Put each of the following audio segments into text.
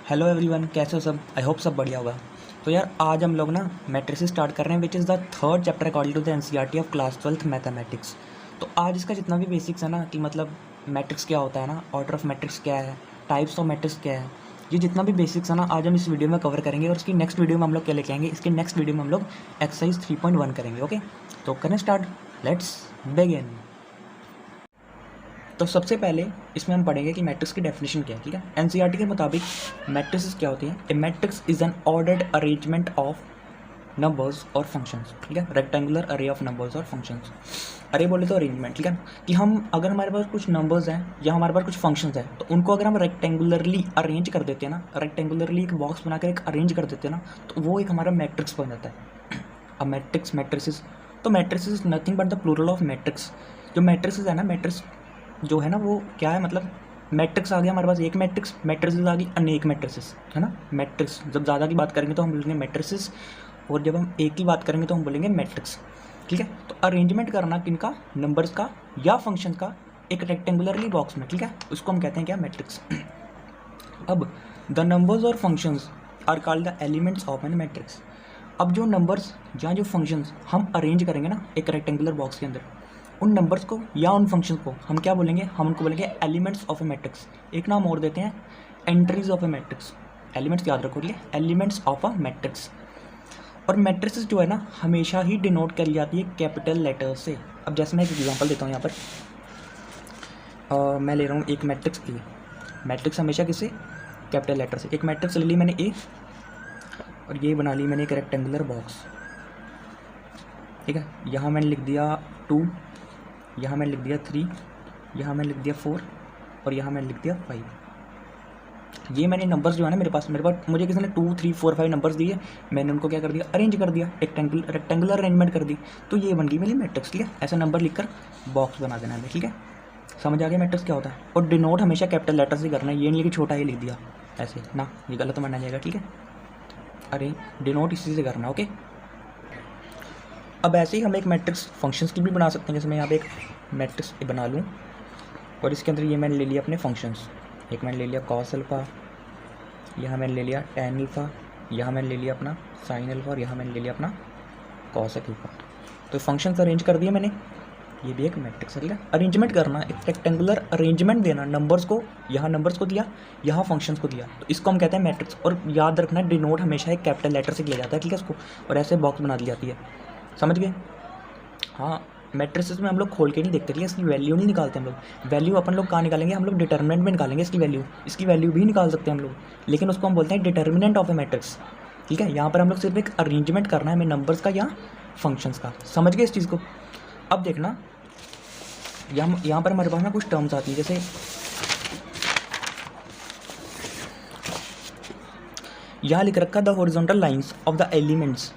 Hello everyone, कैसे हो सब। आई होप सब बढ़िया होगा। तो यार आज हम लोग ना मैट्रिसेस स्टार्ट कर रहे हैं, which is the third chapter according to the NCERT of class 12th mathematics. तो आज इसका जितना भी बेसिक्स है ना कि मतलब मैट्रिक्स क्या होता है ना, ऑर्डर ऑफ मैट्रिक्स क्या है, टाइप्स ऑफ मैट्रिक्स क्या है, ये जितना भी बेसिक्स है ना आज हम इस वीडियो में कवर करेंगे। और इसकी नेक्स्ट वीडियो में हम लोग क्या लेके आएंगे, इसके नेक्स्ट वीडियो में हम लोग एक्सरसाइज 3.1 करेंगे। ओके, तो करें स्टार्ट, लेट्स बिगिन। तो सबसे पहले इसमें हम पढ़ेंगे कि मैट्रिक्स की डेफिनेशन क्या है। ठीक है, एनसीईआरटी के मुताबिक मैट्रिक्स क्या होती है। A matrix is an ordered arrangement of numbers और फंक्शंस। ठीक है, रेक्टेंगुलर अरे ऑफ नंबर्स और फंक्शंस। अरे बोले तो अरेंजमेंट। ठीक है, कि हम अगर हमारे पास कुछ नंबर्स हैं या हमारे पास कुछ फंक्शंस हैं तो उनको अगर हम रेक्टेंगुलरली अरेंज कर देते हैं ना, रेक्टेंगुलरली एक बॉक्स बनाकर एक अरेंज कर देते हैं ना, तो वो एक हमारा मैट्रिक्स बन जाता है। अब मैट्रिक्स मैट्रिसेस, तो matrix is nothing but the plural of matrix. जो मैट्रिक्स है ना, मैट्रिक्स जो है ना वो क्या है, मतलब मैट्रिक्स आ गया हमारे पास एक मैट्रिक्स, मैट्रिसेस आ गई अनेक मैट्रिसेस, है ना। मैट्रिक्स जब ज़्यादा की बात करेंगे तो हम बोलेंगे मैट्रिसेस, और जब हम एक की बात करेंगे तो हम बोलेंगे मैट्रिक्स। ठीक है, तो अरेंजमेंट करना किनका, नंबर्स का या फंक्शन का एक रेक्टेंगुलरली बॉक्स में। ठीक है, उसको हम कहते हैं क्या, मैट्रिक्स। अब द नंबर्स और functions are called the elements of an matrix. अब जो नंबर्स या जो फंक्शंस हम अरेंज करेंगे ना एक रेक्टेंगुलर बॉक्स के अंदर, उन नंबर्स को या उन फंक्शंस को हम क्या बोलेंगे, हम उनको बोलेंगे एलिमेंट्स ऑफ ए मैट्रिक्स। एक नाम और देते हैं, entries of A matrix. Elements याद रखो, ठीक है, एलिमेंट्स ऑफ अ मैट्रिक्स। और मैट्रिक्स जो है ना हमेशा ही डिनोट करी जाती है कैपिटल लेटर से। अब जैसे मैं एक एग्जांपल देता हूँ यहाँ पर, मैं ले रहा हूँ एक मैट्रिक्स ए। मैट्रिक्स हमेशा किससे, कैपिटल लेटर से। एक मैट्रिक्स ले ली मैंने ए, और ये बना ली मैंने एक रेक्टेंगुलर बॉक्स। ठीक है, यहाँ मैंने लिख दिया 2, यहाँ मैंने लिख दिया 3, यहाँ मैंने लिख दिया 4, और यहाँ मैंने लिख दिया 5। ये मैंने नंबर्स जो है ना मेरे पास मुझे किसी ने 2, 3, 4, 5 नंबर्स दिए, मैंने उनको क्या कर दिया, अरेंज कर दिया, रेक्टेंगुलर अरेंजमेंट कर दी, तो ये बन गई मेरी मैट्रिक्स। ठीक है, ऐसा नंबर लिखकर बॉक्स बना देना है। ठीक है, समझ आ गया मैट्रिक्स क्या होता है। और डिनोट हमेशा कैपिटल लेटर से करना है, ये नहीं कि छोटा ही लिख दिया ऐसे ना, ये गलत माना जाएगा। ठीक है, अरे डिनोट इसी से करना। ओके, अब ऐसे ही हम एक मैट्रिक्स फंक्शंस की भी बना सकते हैं। जैसे मैं यहाँ पे एक मैट्रिक्स बना लूँ और इसके अंदर ये मैंने ले लिया अपने फंक्शंस। एक मैंने ले लिया कॉस अल्फ़ा, यहाँ मैंने ले लिया टेन अल्फ़ा, यहाँ मैंने ले लिया अपना साइन अल्फ़ा, और यहाँ मैंने ले लिया अपना कॉसेक अल्फ़ा। तो फंक्शंस अरेंज कर दिए मैंने, ये भी एक मैट्रिक्स है। ठीक है, अरेंजमेंट करना, एक रेक्टेंगुलर अरेंजमेंट देना, नंबर्स को यहाँ नंबर्स को दिया, यहाँ फंक्शंस को दिया, तो इसको हम कहते हैं मैट्रिक्स। और याद रखना डिनोट हमेशा एक कैपिटल लेटर से किया जाता है। ठीक है, इसको और ऐसे बॉक्स बना दी जाती है, समझ गए। हाँ, मैट्रिसेस में हम लोग खोल के नहीं देखते, ठीक है, इसकी वैल्यू नहीं निकालते हम लोग। वैल्यू अपन लोग कहाँ निकालेंगे, हम लोग डिटर्मिनेंट में निकालेंगे इसकी वैल्यू भी निकाल सकते हैं हम लोग, लेकिन उसको हम बोलते हैं डिटर्मिनेंट ऑफ ए मैट्रिक्स। ठीक है, यहाँ पर हम लोग सिर्फ एक अरेंजमेंट करना है हमें नंबर्स का या फंक्शंस का। समझ गए इस चीज़ को। अब देखना यहाँ पर हमारे पास ना कुछ टर्म्स आती है, जैसे यहाँ लिख रखा the horizontal lines of the elements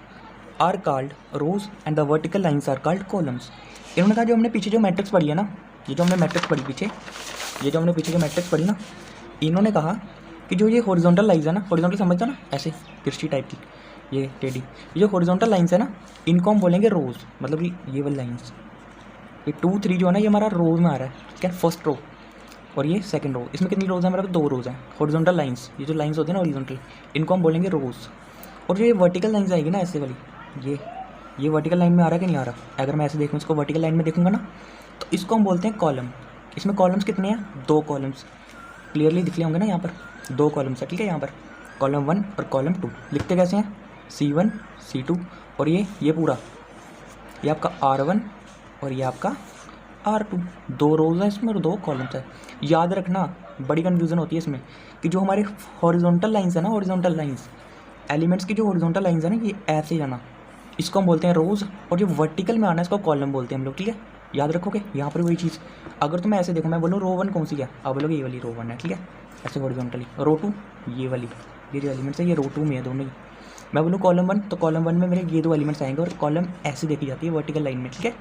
are called rows and the vertical lines are called columns. इन्होंने कहा जो हमने पीछे जो मैट्रिक्स पढ़ी है ना, ये जो हमने मैट्रिक्स पढ़ी पीछे, ये जो हमने पीछे जो मैट्रिक्स पढ़ी ना, इन्होंने कहा कि जो ये हॉरिजॉन्टल लाइंस है ना, हॉरिजॉन्टल समझते हो ना, ऐसे तिरछी टाइप की, ये टेढ़ी, ये जो हॉरिजॉन्टल लाइंस है ना, इनको हम बोलेंगे रोज। मतलब कि ये वाली लाइंस, ये 2, 3 जो है ना, ये हमारा रोज में आ रहा है। ठीक है, फर्स्ट रो और ये सेकंड रो, इसमें कितनी रोज है, हमारे पास 2 रोज हैं। हॉरिजॉन्टल लाइंस, ये जो लाइंस होती है ना हॉरिजॉन्टल, इनको हम बोलेंगे रोज। और जो ये वर्टिकल लाइंस आएगी ना ऐसे वाली, ये वर्टिकल लाइन में आ रहा है कि नहीं आ रहा। अगर मैं ऐसे देखूँ, इसको वर्टिकल लाइन में देखूँगा ना, तो इसको हम बोलते हैं कॉलम। इसमें कॉलम्स कितने हैं, 2 कॉलम्स क्लियरली दिख रहे होंगे ना, यहाँ पर 2 कॉलम्स है। ठीक है, यहाँ पर कॉलम 1 और कॉलम 2 लिखते कैसे हैं, C1 C2, और ये पूरा, ये आपका R1 और ये आपका R2। 2 रोज है इसमें और 2 कॉलम्स है। याद रखना, बड़ी कन्फ्यूज़न होती है इसमें कि जो हमारे हॉरिजॉन्टल लाइंस है ना, हॉरिजॉन्टल लाइंस एलिमेंट्स की जो हॉरिजॉन्टल लाइंस है ना, ये ऐसे जाना, इसको हम बोलते हैं रोज़, और जो वर्टिकल में आना है इसको कॉलम बोलते हैं हम लोग। ठीक है, याद रखोगे यहाँ पर वही चीज़। अगर तो मैं ऐसे देखूँ, मैं बोलूँ रो 1 कौन सी है, आप बोलोगे ये वाली रो 1 है। ठीक है, ऐसे हॉरिजॉन्टली। रो 2 ये वाली, ये जो एलिमेंट्स है ये रो 2 में है दोनों ही। मैं बोलूँ कॉलम 1, तो कॉलम 1 में मेरे ये 2 एलिमेंट्स आएंगे, और कॉलम ऐसे देखी जाती है वर्टिकल लाइन में। ठीक है,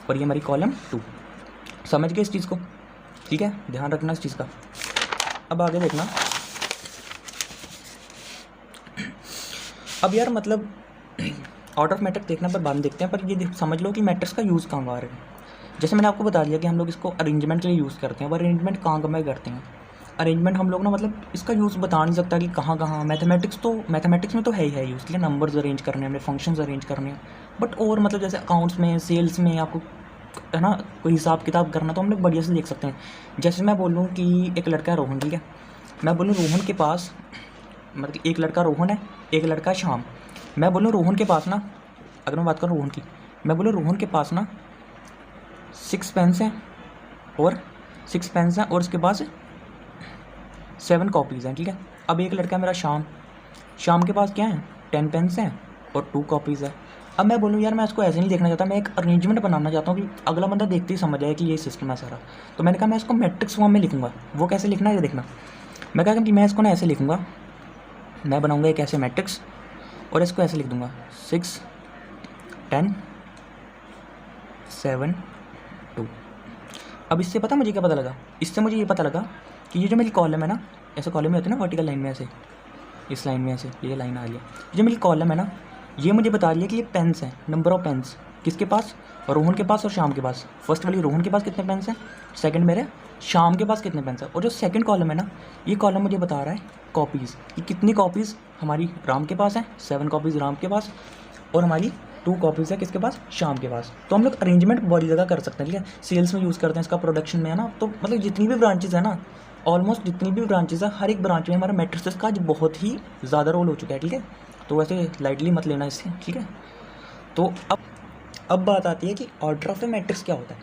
और ये हमारी कॉलम 2। समझ गए इस चीज़ को। ठीक है, ध्यान रखना इस चीज़ का। अब आगे देखना, अब यार मतलब ऑर्डर ऑफ मैट्रिक्स देखना पर बाद में देखते हैं, पर ये समझ लो कि मैट्रिक्स का यूज़ कहाँ आ रहा है। जैसे मैंने आपको बता दिया कि हम लोग इसको अरेंजमेंट के लिए यूज़ करते हैं, पर अरेंजमेंट कहाँ कहाँ करते हैं। अरेंजमेंट हम लोग ना मतलब इसका यूज़ बता नहीं सकता कि कहाँ कहाँ, मैथमेटिक्स में तो है ही है यूज़, ठीक है, नंबर्स अरेंज करने हैं, हमें फंक्शंस अरेंज करने हैं, बट और मतलब जैसे अकाउंट्स में, सेल्स में आपको है ना कोई हिसाब किताब करना, तो हम लोग बढ़िया से देख सकते हैं। जैसे मैं बोलूँ कि एक लड़का है रोहन, ठीक है, मैं बोलूँ रोहन के पास, मतलब एक लड़का रोहन है, एक लड़का श्याम, मैं बोलूँ रोहन के पास ना, अगर मैं बात करूँ रोहन की, मैं बोलूँ रोहन के पास ना 6 पेन्स हैं और 6 पेन्स हैं और उसके पास 7 कॉपीज़ हैं, ठीक है। अब एक लड़का है मेरा शाम के पास क्या है, 10 पेन्स हैं और 2 कॉपीज़ है। अब मैं बोलूँ यार मैं इसको ऐसे नहीं देखना चाहता, मैं एक अरेंजमेंट बनाना चाहता हूँ कि अगला बंदा देखते ही समझ आए कि ये सिस्टम है सारा। तो मैंने कहा मैं इसको मैट्रिक्स फॉर्म में लिखूँगा। वो कैसे लिखना है ये देखना। मैं कहा कि मैं इसको ना ऐसे लिखूँगा, मैं बनाऊँगा एक ऐसे मैट्रिक्स और इसको ऐसे लिख दूँगा 6 10 7 2। अब इससे पता मुझे क्या पता लगा, इससे मुझे ये पता लगा कि ये जो मेरी कॉलम है ना, ऐसे कॉलम में होती है ना वर्टिकल लाइन में, ऐसे इस लाइन में ऐसे ये लाइन आ रही है, जो मेरी कॉलम है ना, ये मुझे बता रही है कि ये पेन्स हैं, नंबर ऑफ पेन्स किसके पास, रोहन के पास और शाम के पास। फर्स्ट वाली रोहन के पास कितने पेन्स हैं, सेकंड मेरे शाम के पास कितने पेन्स हैं। और जो सेकंड कॉलम है ना, ये कॉलम मुझे बता रहा है कॉपीज़, कि कितनी कॉपीज़ हमारी राम के पास हैं, 7 कॉपीज़ राम के पास और हमारी 2 कॉपीज़ है किसके पास, शाम के पास। तो हम लोग अरेंजमेंट बड़ी जगह कर सकते हैं, ठीक है, सेल्स में यूज़ करते हैं इसका, प्रोडक्शन में है ना, तो मतलब जितनी भी ब्रांचेज़ है ना, ऑलमोस्ट जितनी भी ब्रांचेज़ है, हर एक ब्रांच में हमारा मैट्रिक्स का आज बहुत ही ज़्यादा रोल हो चुका है, ठीक है। तो वैसे लाइटली मत लेना इससे, ठीक है। तो अब बात आती है कि ऑर्डर ऑफ द मैट्रिक्स क्या होता है।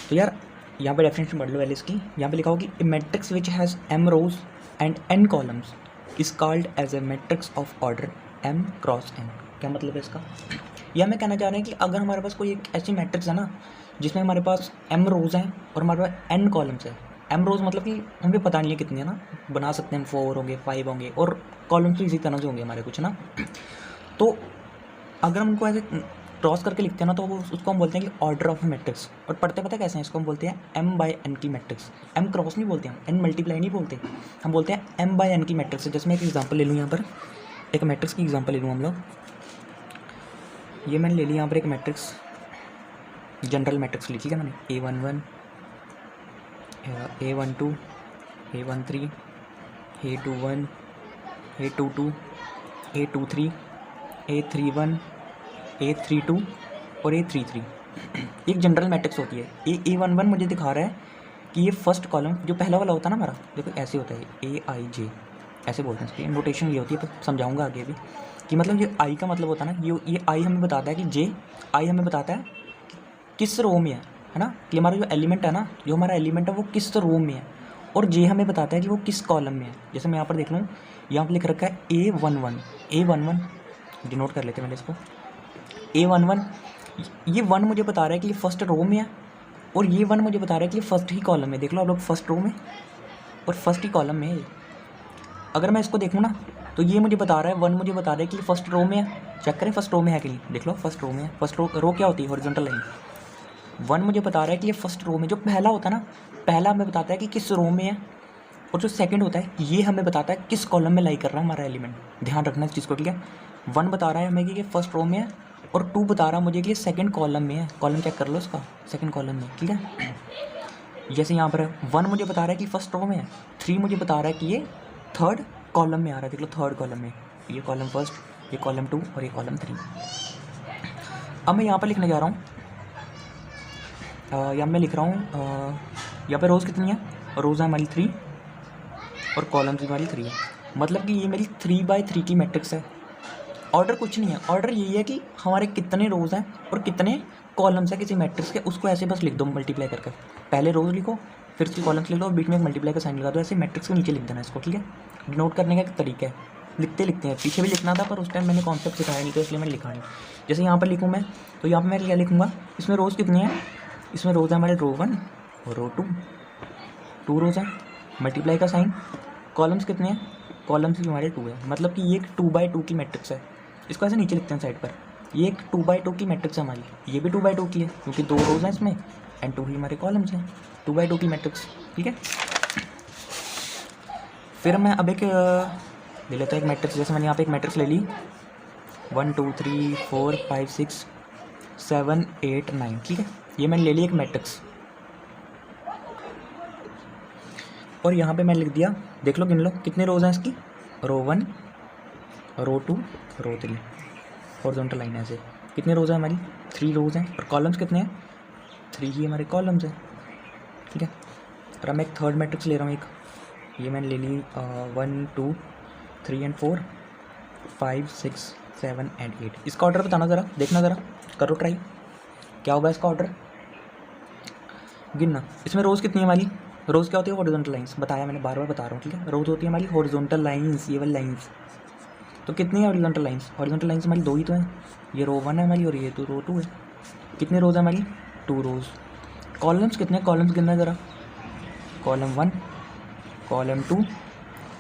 तो यार यहाँ पे डेफिनेशन पढ़ लो पहले इसकी। यहाँ पे लिखा होगा कि a matrix which has m rows and n columns is called as a matrix of order m cross n। क्या मतलब है इसका, यह हमें कहना चाह रहे हैं कि अगर हमारे पास कोई एक ऐसी मैट्रिक्स है ना जिसमें हमारे पास m रोज़ हैं और हमारे पास n कॉलम्स है। m रोज़ मतलब कि हमें पता नहीं है कितने है ना, बना सकते हैं 4 होंगे, 5 होंगे, और कॉलम्स भी इसी तरह से होंगे हमारे कुछ ना। तो अगर हम उनको ऐसे क्रॉस करके लिखते हैं ना, तो वो उसको हम बोलते हैं कि ऑर्डर ऑफ मैट्रिक्स। और पढ़ते पता कैसे हैं, इसको हम बोलते हैं m/n की मैट्रिक्स। m क्रॉस नहीं बोलते हम, n मल्टीप्लाई नहीं बोलते, हम बोलते हैं m/n की मैट्रिक्स। जैसे मैं एक एग्जांपल ले लूँ, यहाँ पर एक मैट्रिक्स की एग्जांपल ले लूँ हम लोग। ये मैंने ले ली यहाँ पर एक मैट्रिक्स, जनरल मैट्रिक्स ली, ठीक है मैंने, A11 A12 A13 A21 A22 A23 A31 A32 और A33 एक जनरल मैट्रिक्स होती है। A11 मुझे दिखा रहा है कि ये फर्स्ट कॉलम जो पहला वाला होता है ना हमारा, देखो ऐसे होता है AIJ, ऐसे बोलते हैं इसकी नोटेशन ये होती है, तो समझाऊंगा आगे भी कि मतलब ये I का मतलब होता है ना, ये I हमें बताता है कि I हमें बताता है किस रो में है ना, कि हमारा जो एलिमेंट है ना, जो हमारा एलिमेंट है वो किस रो में है, और J हमें बताता है कि वो किस कॉलम में है। जैसे मैं यहाँ पर देख लूँ, यहाँ पर लिख रखा है A11 डिनोट कर लेते हैं मैंने इसको, A11, ये 1 मुझे बता रहा है कि ये फर्स्ट रो में है, और ये 1 मुझे बता रहा है कि ये फर्स्ट ही कॉलम में। देख लो आप लोग, फर्स्ट रो में और फर्स्ट ही कॉलम में है। अगर मैं इसको देखूँ ना, तो ये मुझे बता रहा है 1 मुझे बता रहा है कि ये फर्स्ट रो में है। चेक करें फर्स्ट रो में है कि नहीं, देख लो फर्स्ट रो में है। फर्स्ट रो क्या होती है, हॉरिजॉन्टल लाइन। 1 मुझे बता रहा है कि ये फर्स्ट रो में, जो पहला होता है ना, पहला हमें बताता है कि किस रो में है, और जो सेकंड होता है ये हमें बताता है किस कॉलम में लाई कर रहा है हमारा एलिमेंट। ध्यान रखना इस चीज़ को, ठीक है। 1 बता रहा है हमें कि ये फर्स्ट रो में है, और 2 बता रहा मुझे कि ये सेकंड कॉलम में है। कॉलम चेक कर लो इसका, सेकंड कॉलम में, ठीक है। जैसे यहाँ पर 1 मुझे बता रहा है कि फर्स्ट रो में है, 3 मुझे बता रहा है कि ये थर्ड कॉलम में आ रहा है। देख लो थर्ड कॉलम में, ये कॉलम फर्स्ट, ये कॉलम 2 और ये कॉलम 3। अब मैं यहाँ पर लिखने जा रहा हूँ, यहाँ मैं लिख रहा हूँ, यहाँ पर रोज़ कितनी है, रोज़ है हमारी 3 और कॉलम हमारी 3 है। मतलब कि ये मेरी 3/3 की मैट्रिक्स है। ऑर्डर कुछ नहीं है, ऑर्डर यही है कि हमारे कितने रोज़ हैं और कितने कॉलम्स हैं किसी मैट्रिक्स के, उसको ऐसे बस लिख दो मल्टीप्लाई करके। पहले रोज़ लिखो, फिर उसकी कॉलम्स लिख लो, और बीच में एक मल्टीप्लाई का साइन लगा दो, ऐसे मैट्रिक्स के नीचे लिख देना इसको, ठीक है। नोट करने का एक तरीका है, लिखते हैं। पीछे भी लिखना था पर उस टाइम मैंने कॉन्सेप्ट सिखाया नहीं, तो इसलिए मैंने लिखा नहीं। जैसे यहाँ पर लिखूँ मैं, तो यहाँ पर मैं क्या लिखूँगा, इसमें रोज़ कितनी है, इसमें रोज़ है हमारे रो 1 और रो 2 रोज़ हैं, मल्टीप्लाई का साइन। कॉलम्स कितने हैं, कॉलम्स भी हमारे 2 है। मतलब कि ये एक 2/2 की मैट्रिक्स है। इसको ऐसे नीचे लिखते हैं साइड पर, ये एक 2/2 की मैट्रिक्स है हमारी, ये भी 2/2 की है क्योंकि 2 रोज़ हैं इसमें एंड 2 ही हमारे कॉलम्स हैं। 2/2 की मैट्रिक्स, ठीक है। फिर मैं अब एक ले लेता हूँ एक मैट्रिक्स। जैसे मैंने यहाँ पे एक मैट्रिक्स ले ली, 1 2 3 4 5 6 7 8 9, ठीक है। ये मैंने ले ली एक मैट्रिक्स। और यहाँ पे मैंने लिख दिया, देख लो गिन लो कितने रोज़ हैं इसकी, रो 1 रो 2 रो 3, हॉरिजॉन्टल लाइन ऐसे कितने रोज़ हैं हमारी, 3 रोज़ हैं, और कॉलम्स कितने हैं, 3 ही हमारे कॉलम्स हैं, ठीक है। और अब मैं एक थर्ड मैट्रिक्स ले रहा हूँ, एक ये मैंने ले ली 1 2 3 एंड 4 5 6 7 एंड 8। इसका ऑर्डर बताना ज़रा, देखना ज़रा, करो ट्राई, क्या होगा इसका ऑर्डर, गिनना। इसमें रोज़ कितनी है हमारी, रोज़ क्या होती है, हॉरिजॉन्टल लाइंस, बताया मैंने, बार बार बता रहा हूँ, ठीक है। रोज़ होती है हमारी हॉरिजॉन्टल लाइंस, ये वाली लाइंस। तो कितनी है हॉरिजॉन्टल लाइंस, हॉरिजॉन्टल लाइंस हमारी 2 ही तो हैं, ये रो 1 है हमारी और ये तो रो 2 है। कितनी रोज़ है हमारी, 2 रोज़। कॉलम्स कितने हैं, कॉलम्स गिनना ज़रा, column 1 column 2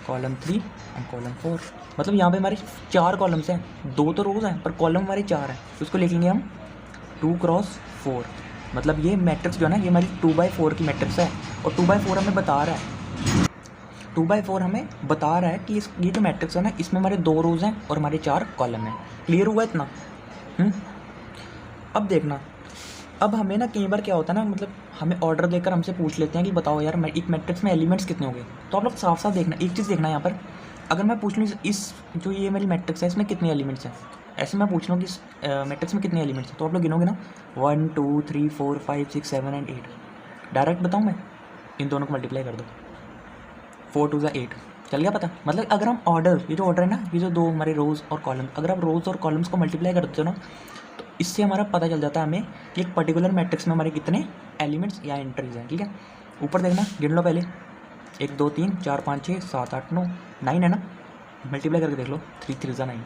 column 3 and column 4। मतलब यहाँ पे हमारे 4 कॉलम्स हैं, 2 तो रोज़ हैं पर कॉलम हमारे 4 हैं, तो इसको लिखेंगे हम 2 क्रॉस 4। मतलब ये मैट्रिक्स जो है ना, ये हमारी 2/4 की मैट्रिक्स है, और 2/4 हमें बता रहा है, 2/4 हमें बता रहा है कि ये जो मैट्रिक्स है ना, इसमें हमारे 2 रोज़ हैं और हमारे 4 कॉलम हैं। क्लियर हुआ इतना? अब देखना, अब हमें ना कई बार क्या होता है ना, मतलब हमें ऑर्डर देकर हमसे पूछ लेते हैं कि बताओ यार एक मैट्रिक्स में एलिमेंट्स कितने होंगे। तो आप लोग साफ साफ देखना, एक चीज़ देखना यहाँ पर, अगर मैं पूछ लूँ इस जो ये मेरी मैट्रिक्स है इसमें कितने एलिमेंट्स हैं, ऐसे मैं पूछ लूँ कि इस मैट्रिक्स में कितने एलिमेंट्स हैं, तो आप लोग गिनोगे ना 1 2 3 4 5 6 7 एंड 8। डायरेक्ट बताऊँ मैं, इन दोनों को मल्टीप्लाई कर दो, 4 2 8, चल गया पता। मतलब अगर हम ऑर्डर, ये जो ऑर्डर है ना, ये जो 2 हमारे रोज़ और कॉलम, अगर आप रोज़ और कॉलम्स को मल्टीप्लाई करते हो ना, तो इससे हमारा पता चल जाता है हमें कि एक पर्टिकुलर मैट्रिक्स में हमारे कितने एलिमेंट्स या एंट्रीज हैं, ठीक है। ऊपर देखना, गिन लो पहले, 1 2 3 4 5 6 7 8 9 9 है ना, मल्टीप्लाई करके देख लो, 3 3 9।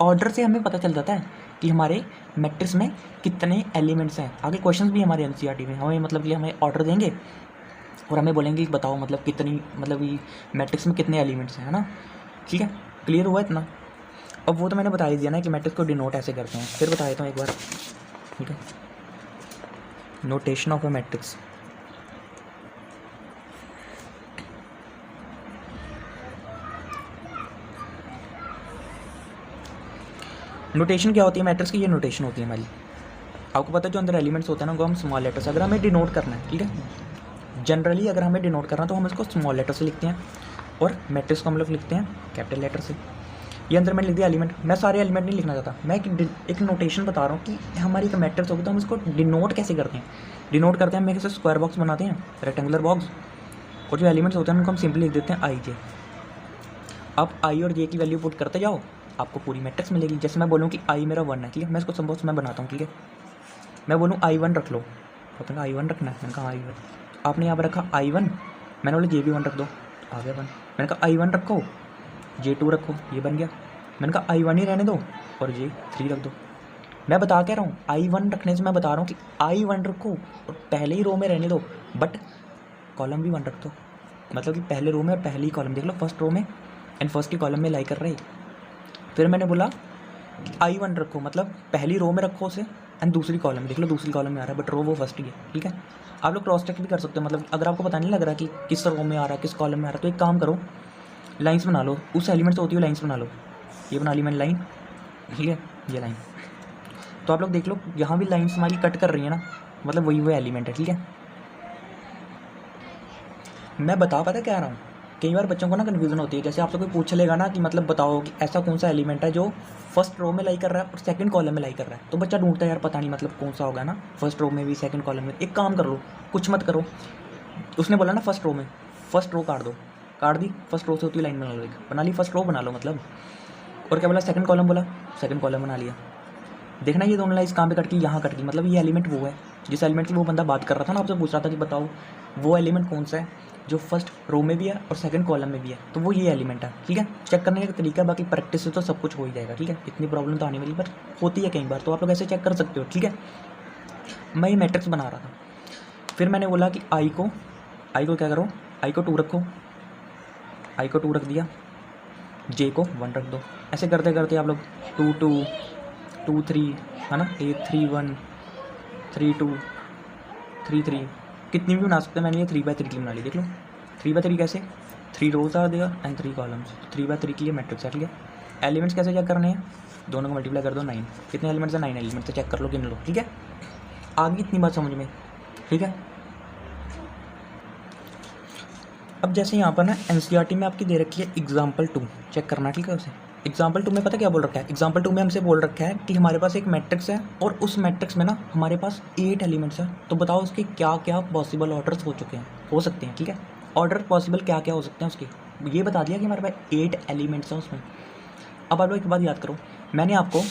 ऑर्डर से हमें पता चल जाता है कि हमारे मैट्रिक्स में कितने एलिमेंट्स हैं। आगे क्वेश्चंस भी हमारे एनसीईआरटी में हमें, मतलब कि हमें ऑर्डर देंगे और हमें बोलेंगे कि बताओ मतलब कितनी, मतलब ये मैट्रिक्स में कितने एलिमेंट्स हैं, है ना, ठीक है। क्लियर हुआ इतना? अब वो तो मैंने बता ही दिया ना कि मैट्रिक्स को डिनोट ऐसे करते हैं, फिर बता देता हूँ एक बार, ठीक है। Notation of a matrix, notation क्या होती है मैट्रिक्स की, ये नोटेशन होती है हमारी। आपको पता है जो अंदर एलिमेंट्स होते हैं ना, उनको हम स्मॉल लेटर से, अगर हमें डिनोट करना है, ठीक है, जनरली अगर हमें डिनोट करना है तो हम इसको स्मॉल लेटर से लिखते हैं, और मैट्रिक्स को हम लोग लिखते हैं कैपिटल लेटर से। ये अंदर मैंने लिख दिया एलिमेंट, मैं सारे एलिमेंट नहीं लिखना चाहता, मैं एक नोटेशन बता रहा हूँ कि हमारी एक मैट्रिक्स होगी तो हम इसको डिनोट कैसे करते हैं। डिनोट करते हैं, हम एक स्क्वायर बॉक्स बनाते हैं, रेक्टेंगुलर बॉक्स, और जो एलिमेंट्स होते हैं उनको हम सिंपली लिख देते हैं आई जे। अब आई और जे की वैल्यू पुट करते जाओ, आपको पूरी मैट्रिक्स मिलेगी। जैसे मैं बोलूँ कि आई मेरा 1 है, ठीक है, मैं इसको सपोज मैं बनाता हूँ, ठीक है, मैं बोलूँ I1 रख लो, तो आपने I1 रखना है, मैंने कहा I1, आपने यहाँ पर रखा I1, मैंने बोला J भी 1 रख दो, आ गया 1, मैंने कहा I1 रखो, J2 रखो, ये बन गया, मैंने कहा I1 ही रहने दो और J3 रख दो। मैं बता क्या रहा हूँ, I1 रखने से मैं बता रहा हूँ कि I1 रखो और पहले ही रो में रहने दो, बट कॉलम भी 1 रख दो, मतलब कि पहले रो में और पहली कॉलम देख लो, फर्स्ट रो में एंड फर्स्ट की कॉलम में लाई कर रहे। फिर मैंने बोला I1 रखो, मतलब पहली रो में रखो उसे, एंड दूसरी कॉलम देख लो, दूसरी कॉलम में आ रहा है बट रो वो फर्स्ट ही है, ठीक है। आप लोग क्रॉस चेक भी कर सकते हो, मतलब अगर आपको पता नहीं लग रहा कि किस रो में आ रहा है, किस कॉलम में आ रहा है, तो एक काम करो, लाइंस बना लो, उस एलिमेंट से होती हुई लाइंस बना लो। ये बना ली मैंने लाइन, ठीक है, ये लाइन, तो आप लोग देख लो यहाँ भी लाइंस हमारी कट कर रही है ना, मतलब वही वो एलिमेंट है, ठीक है। मैं बता पाता क्या रहा हूँ, कई बार बच्चों को ना कन्फ्यूजन होती है, जैसे आपसे कोई पूछ लेगा ना कि मतलब बताओ कि ऐसा कौन सा एलिमेंट है जो फर्स्ट रो में लाई कर रहा है और सेकंड कॉलम में लाई कर रहा है, तो बच्चा ढूंढता है यार पता नहीं मतलब कौन सा होगा ना, फर्स्ट रो में भी सेकंड कॉलम में। एक काम कर लो, कुछ मत करो, उसने बोला ना फर्स्ट रो में, फर्स्ट रो काट दो, काट दी, फर्स्ट रो से होती लाइन बना लो, एक बना ली, फर्स्ट रो बना लो मतलब, और क्या बोला, सेकंड कॉलम बोला, सेकंड कॉलम बना लिया। देखना ये दोनों लाइन्स कहाँ पे कट गई, यहाँ कट गई, मतलब ये एलिमेंट वो है जिस एलिमेंट की वो बंदा बात कर रहा था ना, आपसे पूछ रहा था कि बताओ वो एलिमेंट कौन सा है जो फर्स्ट रो में भी है और सेकंड कॉलम में भी है, तो वो ये एलिमेंट है, ठीक है। चेक करने का तरीका, बाकी प्रैक्टिस से तो सब कुछ हो ही जाएगा, ठीक है, इतनी प्रॉब्लम तो आने वाली पर होती है कई बार, तो आप लोग ऐसे चेक कर सकते हो, ठीक है। मैं ये मैट्रिक्स बना रहा था, फिर मैंने बोला कि आई को क्या करो, आई को 2 रखो, आई को 2 रख दिया, जे को 1 रख दो, ऐसे करते करते आप लोग 2 2 2 3 है ना, 8 3 1 3 2 3 3 कितनी भी बना सकते हैं, मैंने ये 3/3 के लिए बना ली, देख लो 3/3 कैसे, 3 रोज आ देगा एंड 3 कॉलम्स, 3/3 के लिए मैट्रिक्स है, ठीक है। एलिमेंट्स कैसे चेक करने हैं, दोनों को मल्टीप्लाई कर दो, 9, कितने एलिमेंट्स हैं, 9 एलिमेंट्स, तो चेक कर लो, गिन लो, ठीक है। आगे इतनी बात समझ में, ठीक है। अब जैसे यहाँ पर ना एनसीईआरटी में आपकी दे रखी है एग्जाम्पल 2, चेक करना ठीक है उसे। एग्जाम्पल 2 में पता क्या बोल रखा है, एग्जाम्पल 2 में हमसे बोल रखा है कि हमारे पास एक मैट्रिक्स है और उस मैट्रिक्स में ना हमारे पास 8 एलिमेंट्स हैं। तो बताओ उसके क्या क्या पॉसिबल ऑर्डर्स हो सकते हैं, ठीक है। ऑर्डर पॉसिबल क्या क्या हो सकते हैं उसके, ये बता दिया कि हमारे पास 8 एलिमेंट्स हैं उसमें। अब आप लोग एक बात याद करो, मैंने आपको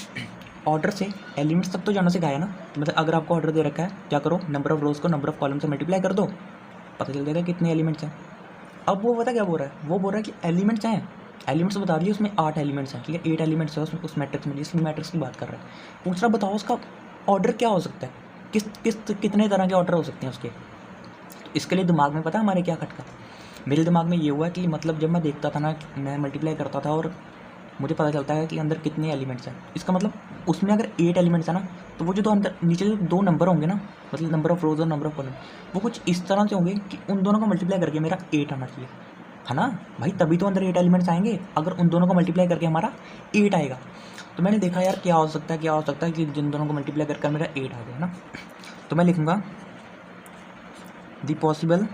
ऑर्डर से एलिमेंट्स तक तो जाना सिखाया ना। मतलब अगर आपको ऑर्डर दे रखा है, क्या करो, नंबर ऑफ रोज़ को नंबर ऑफ कॉलम से मल्टीप्लाई कर दो, पता चल जाएगा कितने एलिमेंट्स हैं। अब वो पता क्या बोल रहा है, वो बोल रहा है कि एलिमेंट्स हैं, एलिमेंट्स बता दिए, उसमें 8 एलिमेंट्स हैं, ठीक है, 8 एलिमेंट्स है उसमें, उस मैट्रिक्स में, जिस मैट्रिक्स की बात कर रहा है। पूछ रहा बताओ उसका ऑर्डर क्या हो सकता है, कितने तरह के ऑर्डर हो सकते हैं उसके। तो इसके लिए दिमाग में पता है हमारे क्या खटका, मेरे दिमाग में ये हुआ कि मतलब जब मैं देखता था ना, मैं मल्टीप्लाई करता था और मुझे पता चलता है कि अंदर कितने एलिमेंट्स हैं। इसका मतलब उसमें अगर 8 एलिमेंट्स है ना, तो वो जो दो अंदर नीचे जो 2 नंबर होंगे ना, मतलब नंबर ऑफ रोज और नंबर ऑफ कॉलम, वो कुछ इस तरह से होंगे कि उन दोनों को मल्टीप्लाई करके मेरा 8 आना चाहिए, है ना भाई, तभी तो अंदर 8 एलिमेंट्स आएंगे, अगर उन दोनों को मल्टीप्लाई करके हमारा 8 आएगा। तो मैंने देखा यार क्या हो सकता है कि जिन दोनों को मल्टीप्लाई करके मेरा 8 आ गया ना। तो मैं लिखूँगा द पॉसिबल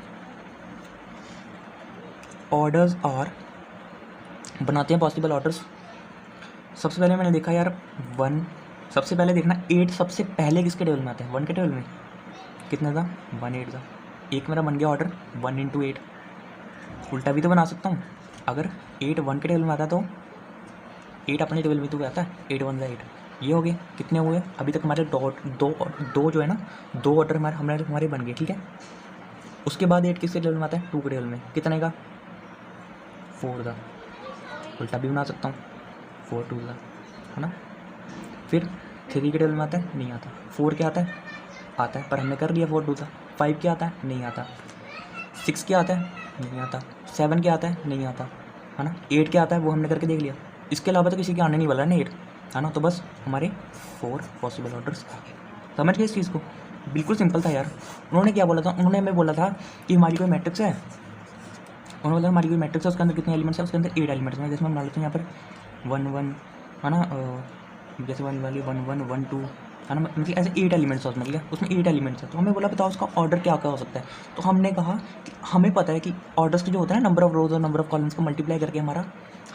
ऑर्डर्स आर, बनाते हैं पॉसिबल ऑर्डर्स। सबसे पहले मैंने देखा यार 1, सबसे पहले देखना 8 सबसे पहले किसके टेबल में आता है, 1 के टेबल में। कितना था, 1 8 था, एक मेरा बन गया ऑर्डर 1 × 8। उल्टा भी तो बना सकता हूँ, अगर 8 1 के टेबल में आता है तो 8 अपने टेबल में तो आता है, 8 1 8। ये हो गए, कितने हुए अभी तक हमारे दो जो है ना, 2 ऑर्डर हमारे बन गए, ठीक है। उसके बाद 8 किसके टेबल में आता है, 2 के टेबल में, कितने का, 4 था। उल्टा भी बना सकता हूँ, 4 2 था, है ना। फिर 3 के टेबल में आता है, नहीं आता। 4 क्या आता है, पर हमने कर लिया 4 2 था। 5 क्या आता है, नहीं आता। 6 क्या आता है, नहीं आता। 7 क्या आता है, नहीं आता, है ना। 8 क्या आता है, वो हमने करके देख लिया। इसके अलावा तो किसी के आने नहीं वाला ना 8, है ना। तो बस हमारे 4 पॉसिबल ऑर्डर्स आ गए। समझ गए इस चीज़ को, बिल्कुल सिंपल था यार। उन्होंने क्या बोला था, उन्होंने हमें बोला था कि हमारी कोई मैट्रिक्स है, उन्होंने बोला हमारी कोई मैट्रिक्स है, उसके अंदर कितने एलिमेंट्स है, उसके अंदर 8 एलिमेंट्स हैं। जैसे मैं मान लेता हूँ यहाँ पर 1 1, है ना, जैसे 1 वाली 1 1 1 2, है ना, मतलब ऐसे 8 एलिमेंट्स है उसमें, ठीक है, उसमें 8 एलिमेंट्स है। तो हमें बोला बताओ उसका ऑर्डर क्या क्या हो सकता है। तो हमने कहा कि हमें पता है कि ऑर्डर्स के जो होता है ना, नंबर ऑफ रोज और नंबर ऑफ कॉलम्स को मल्टीप्लाई करके हमारा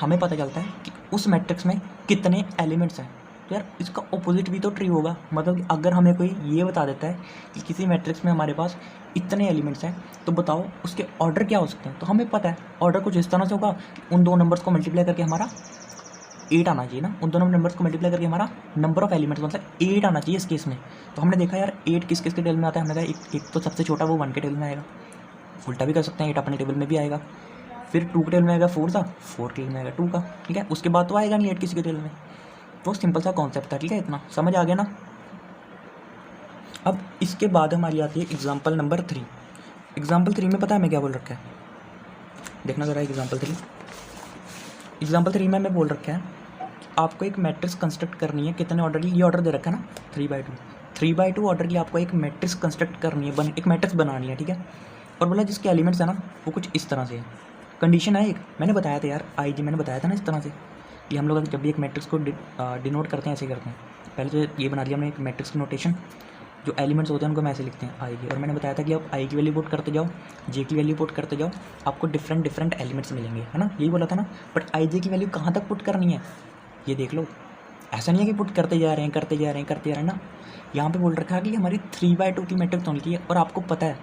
हमें पता चलता है कि उस मैट्रिक्स में कितने एलिमेंट्स हैं। तो यार इसका ऑपोजिट भी तो ट्रू होगा, मतलब कि अगर हमें कोई ये बता देता है कि किसी मैट्रिक्स में हमारे पास इतने एलिमेंट्स हैं, तो बताओ उसके ऑर्डर क्या हो सकते हैं। तो हमें पता है ऑर्डर कुछ इस तरह से होगा, उन 2 नंबर्स को मल्टीप्लाई करके हमारा 8 आना चाहिए ना, उन दोनों नंबर्स को मल्टीप्लाई करके हमारा नंबर ऑफ एलिमेंट्स मतलब 8 आना चाहिए इस केस में। तो हमने देखा यार 8 किस किस के टेबल में आता है, हमने कहा एक तो सबसे छोटा वो 1 के टेबल में आएगा। उल्टा भी कर सकते हैं, 8 अपने टेबल में भी आएगा। फिर 2 के टेबल में आएगा 4 था, 4 के टेबल में आएगा 2 का, ठीक है। उसके बाद तो आएगा नहीं 8 किसी के टेबल में। वो सिंपल सा कॉन्सेप्ट था, ठीक है, इतना समझ आ गया ना। अब इसके बाद हमारी आती है एग्जाम्पल नंबर 3। एग्जाम्पल 3 में पता है हमें क्या बोल रखा है, देखना ज़रा एग्जाम्पल 3। एग्जाम्पल 3 में हमें बोल रखा है आपको एक मैट्रिक्स कंस्ट्रक्ट करनी है, कितने ऑर्डर की, ये ऑर्डर दे रखा है ना 3/2 ऑर्डर की आपको एक मैट्रिक्स कंस्ट्रक्ट करनी है, एक मैट्रिक्स बनानी है, ठीक है। और बोला जिसके एलिमेंट्स है ना वो कुछ इस तरह से है। कंडीशन है एक, मैंने बताया था यार IG मैंने बताया था ना इस तरह से कि हम लोग जब भी एक मैट्रिक्स को डिनोट करते हैं ऐसे करते हैं। पहले तो ये बना लिया हमने एक मैट्रिक्स की नोटेशन, जो एलिमेंट्स होते हैं उनको हम ऐसे लिखते हैं IG। और मैंने बताया था कि आप I की वैल्यू पुट करते जाओ, J की वैल्यू पुट करते जाओ, आपको डिफरेंट एलिमेंट्स मिलेंगे, है ना, यही बोला था ना। बट IJ की वैल्यू कहाँ तक पुट करनी है ये देख लो, ऐसा नहीं है कि पुट करते जा रहे हैं ना। यहाँ पे बोल रखा है कि हमारी 3/2 की मैट्रिक्स होनी चाहिए। और आपको पता है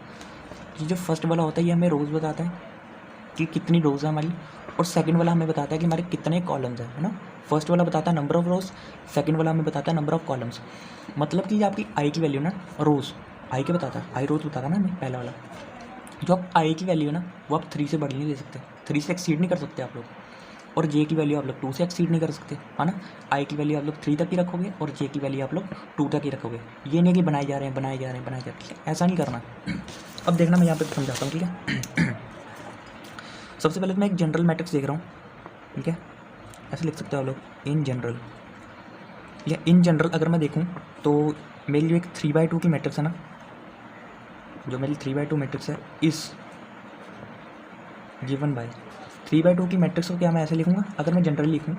ये जो फर्स्ट वाला होता है ये हमें रोज़ बताता है कि कितनी रोज़ है हमारी, और सेकंड वाला हमें बताता है कि हमारे कितने कॉलम्स हैं, है ना। फर्स्ट वाला बताता है नंबर ऑफ रोज़, सेकंड वाला हमें बताता है नंबर ऑफ कॉलम्स। मतलब कि आपकी I की वैल्यू ना, रोज़ I के बताता है, I रोज़ बताता है ना हमें पहला वाला। जो आप I की वैल्यू है ना वो आप 3 से बढ़ नहीं दे सकते, 3 से एक्सीड नहीं कर सकते आप लोग। और J की वैल्यू आप लोग 2 से एक्सीड नहीं कर सकते, है ना। I की वैल्यू आप लोग 3 तक ही रखोगे और J की वैल्यू आप लोग 2 तक ही रखोगे। ये नहीं कि बनाए जा रहे हैं, ठीक है, ऐसा नहीं करना। अब देखना मैं यहाँ पे समझाता हूँ, ठीक है। सबसे पहले तो मैं एक जनरल मैट्रिक्स देख रहा हूँ, ठीक है, ऐसे लिख सकते हो आप लोग इन जनरल। या इन जनरल अगर मैं देखूँ तो मेरी जो एक 3/2 की मैट्रिक्स है ना, जो मेरी 3/2 मैट्रिक्स है इस गिवन बाय 3/2 की मैट्रिक्स को क्या मैं ऐसे लिखूँगा, अगर मैं जनरल लिखूँ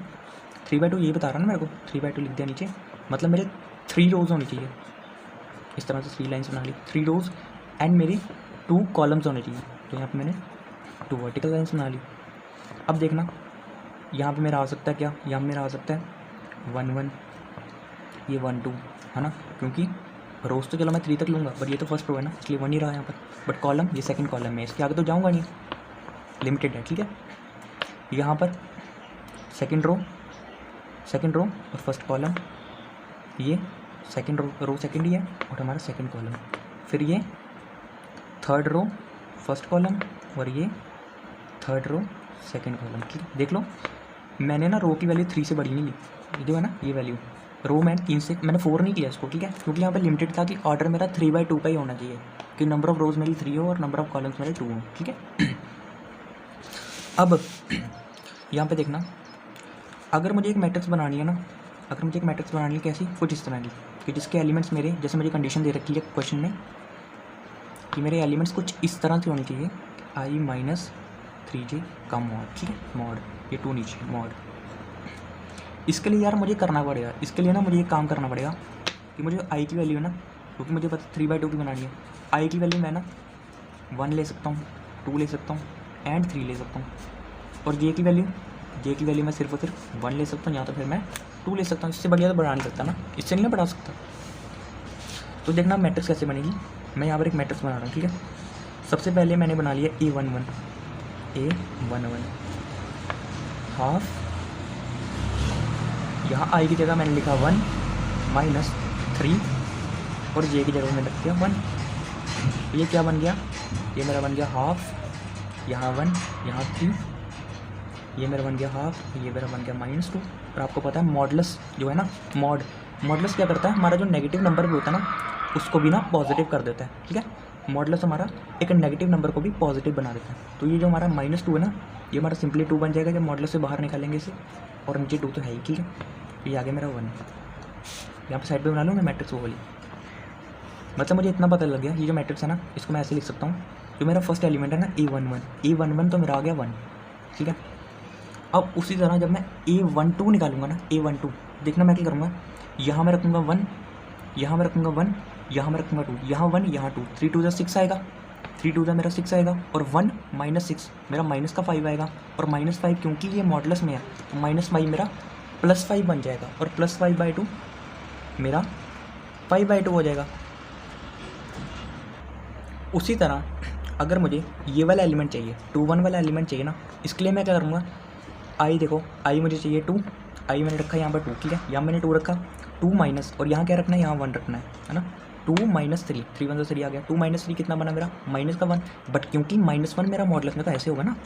3/2 यही बता रहा ना मेरे को, 3/2 लिख दिया नीचे, मतलब मेरे 3 रोज़ होनी चाहिए, इस तरह से 3 लाइन्स बना ली, 3 रोज़ एंड मेरी 2 कॉलम्स होने चाहिए। तो यहाँ पे मैंने 2 वर्टिकल लाइन्स बना ली। अब देखना यहाँ पे मेरा आ सकता है क्या, यहाँ पे मेरा आ सकता है 1 1, ये 1 2 है ना, क्योंकि रोज तो चलो मैं 3 तक लूँगा, बट ये तो फर्स्ट रो है ना, इसलिए 1 ही रहा यहाँ पर। बट कॉलम ये सेकंड कॉलम में, इसके आगे तो जाऊँगा नहीं, लिमिटेड है। ठीक है, यहाँ पर सेकंड रो और फर्स्ट कॉलम, ये सेकंड रो सेकंड ही है और हमारा सेकंड कॉलम। फिर ये थर्ड रो फर्स्ट कॉलम और ये थर्ड रो सेकंड कॉलम। ठीक है, देख लो मैंने ना रो की वैल्यू 3 से बड़ी नहीं ली, ये जो है ना ये वैल्यू रो मैंने 3 से, मैंने 4 नहीं किया इसको। ठीक है, क्योंकि यहाँ पे लिमिटेड था कि ऑर्डर मेरा 3/2 का ही होना चाहिए, कि नंबर ऑफ रोज मेरी 3 हो और नंबर ऑफ कॉलम्स मेरे 2 हो। ठीक है, अब यहाँ पे देखना, अगर मुझे एक मैट्रिक्स बनानी है ना, कैसी, कुछ इस तरह की, कि जिसके एलिमेंट्स मेरे, जैसे मुझे कंडीशन दे रखी है क्वेश्चन में कि मेरे एलिमेंट्स कुछ इस तरह से होने चाहिए, i-3j का मॉड। ठीक है, मॉड ये 2 नीचे मॉड। इसके लिए यार मुझे करना पड़ेगा, इसके लिए ना मुझे एक काम करना पड़ेगा कि मुझे i की वैल्यू ना, क्योंकि मुझे पता 3/2 की बनानी है, i की वैल्यू मैं ना 1 ले सकता हूँ, 2 ले सकता हूँ एंड 3 ले सकता हूँ। और j की वैल्यू मैं सिर्फ और सिर्फ 1 ले सकता हूँ, या तो फिर मैं 2 ले सकता हूँ। इससे बढ़िया तो बढ़ा नहीं सकता ना, इससे नहीं बढ़ा सकता। तो देखना मैट्रिक्स कैसे बनेगी। मैं यहाँ पर एक मैट्रिक्स बना रहा हूँ। ठीक है, सबसे पहले मैंने बना लिया A11 हाफ, यहाँ i की जगह मैंने लिखा 1 -3 और j की जगह मैंने रख दिया 1। तो ये क्या बन गया, ये मेरा बन गया हाफ, यहाँ 1 यहाँ 3, ये मेरा बन गया हाफ, ये मेरा बन गया -2। और आपको पता है मॉडुलस जो है ना, मॉडुलस क्या करता है, हमारा जो नेगेटिव नंबर भी होता है ना उसको भी ना पॉजिटिव कर देता है। ठीक है, मॉडुलस हमारा एक नेगेटिव नंबर को भी पॉजिटिव बना देता है। तो ये जो हमारा -2 है ना, ये हमारा सिंपली 2 बन जाएगा जब मॉडुलस से बाहर निकालेंगे इसे, और नीचे 2 तो है ही। ठीक है, ये आगे मेरा 1, यहाँ पर साइड पे बना लूँ मैं मैट्रिक्स वो वाली। मतलब मुझे इतना पता लग गया, ये जो मैट्रिक्स है ना इसको मैं ऐसे लिख सकता हूँ, जो मेरा फर्स्ट एलिमेंट है ना A11 तो मेरा आ गया 1। ठीक है, अब उसी तरह जब मैं A12 निकालूंगा ना, A12 देखना मैं क्या करूँगा, यहाँ मैं रखूँगा 1, यहाँ मैं रखूँगा 1, यहाँ मैं रखूँगा 2, यहाँ 1 यहाँ 2, 3 2 6 आएगा, 3 2 मेरा 6 आएगा, और 1 -6 मेरा माइनस का 5 आएगा, और -5 क्योंकि ये मॉडुलस में है तो -5 मेरा +5 बन जाएगा, और +5/2 मेरा 5/2 हो जाएगा। उसी तरह अगर मुझे ये वाला एलिमेंट चाहिए, 2 1 वाला एलिमेंट चाहिए ना, इसके लिए मैं क्या करूँगा, i देखो i मुझे चाहिए 2, i मैंने रखा यहाँ पर 2। ठीक है, यहाँ मैंने 2 रखा, 2 माइनस, और यहाँ क्या रखना है, यहाँ 1 रखना है ना। 2 -3, 3 1 3 आ गया, 2 -3 कितना बना मेरा, -1। बट क्योंकि -1 मेरा मॉडुलस में तो ऐसे होगा ना,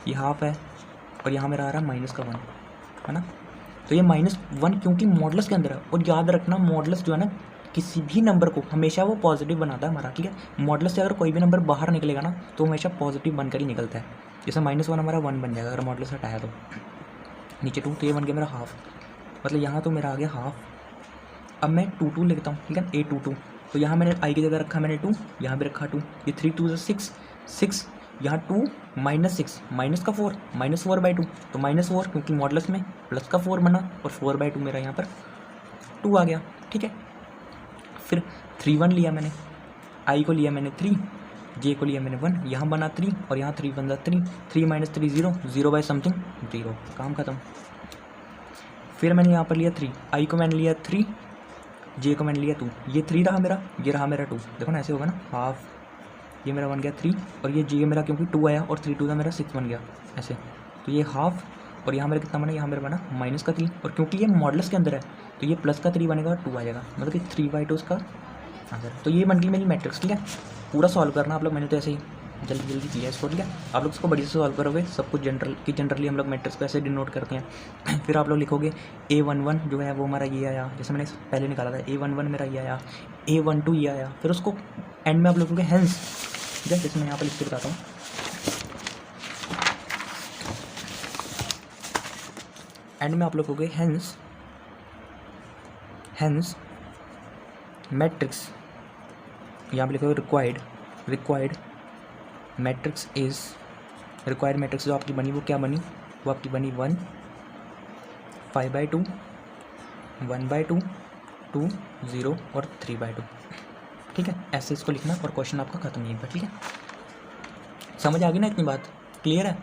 ये हाफ है और यहाँ मेरा आ रहा है -1 है ना। तो ये -1 क्योंकि मॉडुलस के अंदर है। और याद रखना मॉडुलस जो है ना किसी भी नंबर को हमेशा वो पॉजिटिव बनाता है हमारा। ठीक है, मॉडुलस से अगर कोई भी नंबर बाहर निकलेगा ना तो हमेशा पॉजिटिव बनकर ही निकलता है। जैसे -1 हमारा 1 बन जाएगा अगर मॉडुलस हटाया तो, नीचे 2, तो ये बन गया मेरा हाफ, मतलब यहाँ तो मेरा आ गया हाफ। अब मैं 2 2 लिखता हूँ। ठीक है, A22, तो यहाँ मैंने i की जगह रखा मैंने 2, यहाँ भी रखा 2, ये 3 2 6 6, यहाँ 2 -6 माइनस का 4 -4/2, तो -4 क्योंकि मॉडुलस में प्लस का 4 बना, और 4/2 मेरा यहाँ पर 2 आ गया। ठीक है, फिर 3 1 लिया मैंने, i को लिया मैंने 3, j को लिया मैंने 1, यहाँ बना 3 और यहाँ 3 बन 3, 3 - 3 0, 0/समथिंग 0, काम खत्म। फिर मैंने यहाँ पर लिया 3, i को मैंने लिया 3, j को मैंने लिया 2, ये 3 रहा मेरा, ये रहा मेरा 2, देखो ना ऐसे होगा ना, हाफ, ये मेरा बन गया 3, और ये j मेरा क्योंकि 2 आया और 3 2 का मेरा 6 बन गया ऐसे, तो ये हाफ, और यहाँ मेरा कितना बना, यहाँ मेरा बना -3, और क्योंकि ये मॉडुलस के अंदर है तो ये +3 बनेगा और 2 आ जाएगा, मतलब कि 3/2 उसका आंसर। तो ये बन गई मेरी मैट्रिक्स। ठीक है, पूरा सॉल्व करना आप लोग, मैंने तो ऐसे ही जल्दी किया इसको। ठीक है, आप लोग इसको बढ़िया से सॉल्व करोगे, सब कुछ जनरली हम लोग मैट्रिक्स को ऐसे डिनोट करते हैं। फिर आप लोग लिखोगे A11 जो है वो हमारा ये आया, जैसे मैंने पहले निकाला था, A11 मेरा ये आया, A12 ये आया, फिर उसको एंड में आप लोगों के हेंस, जैसे मैं यहाँ पर लिख के बताता हूँ, एंड में आप लोग कहोगे हेंस मैट्रिक्स, यहाँ पर लिखोगे required matrix is, required matrix जो आपकी बनी वो क्या बनी, वो आपकी बनी 1 5/2 1/2 2 0 और 3/2। ठीक है, ऐसे इसको लिखना और क्वेश्चन आपका खत्म नहीं होगा। ठीक है, समझ आ गई ना इतनी बात, क्लियर है?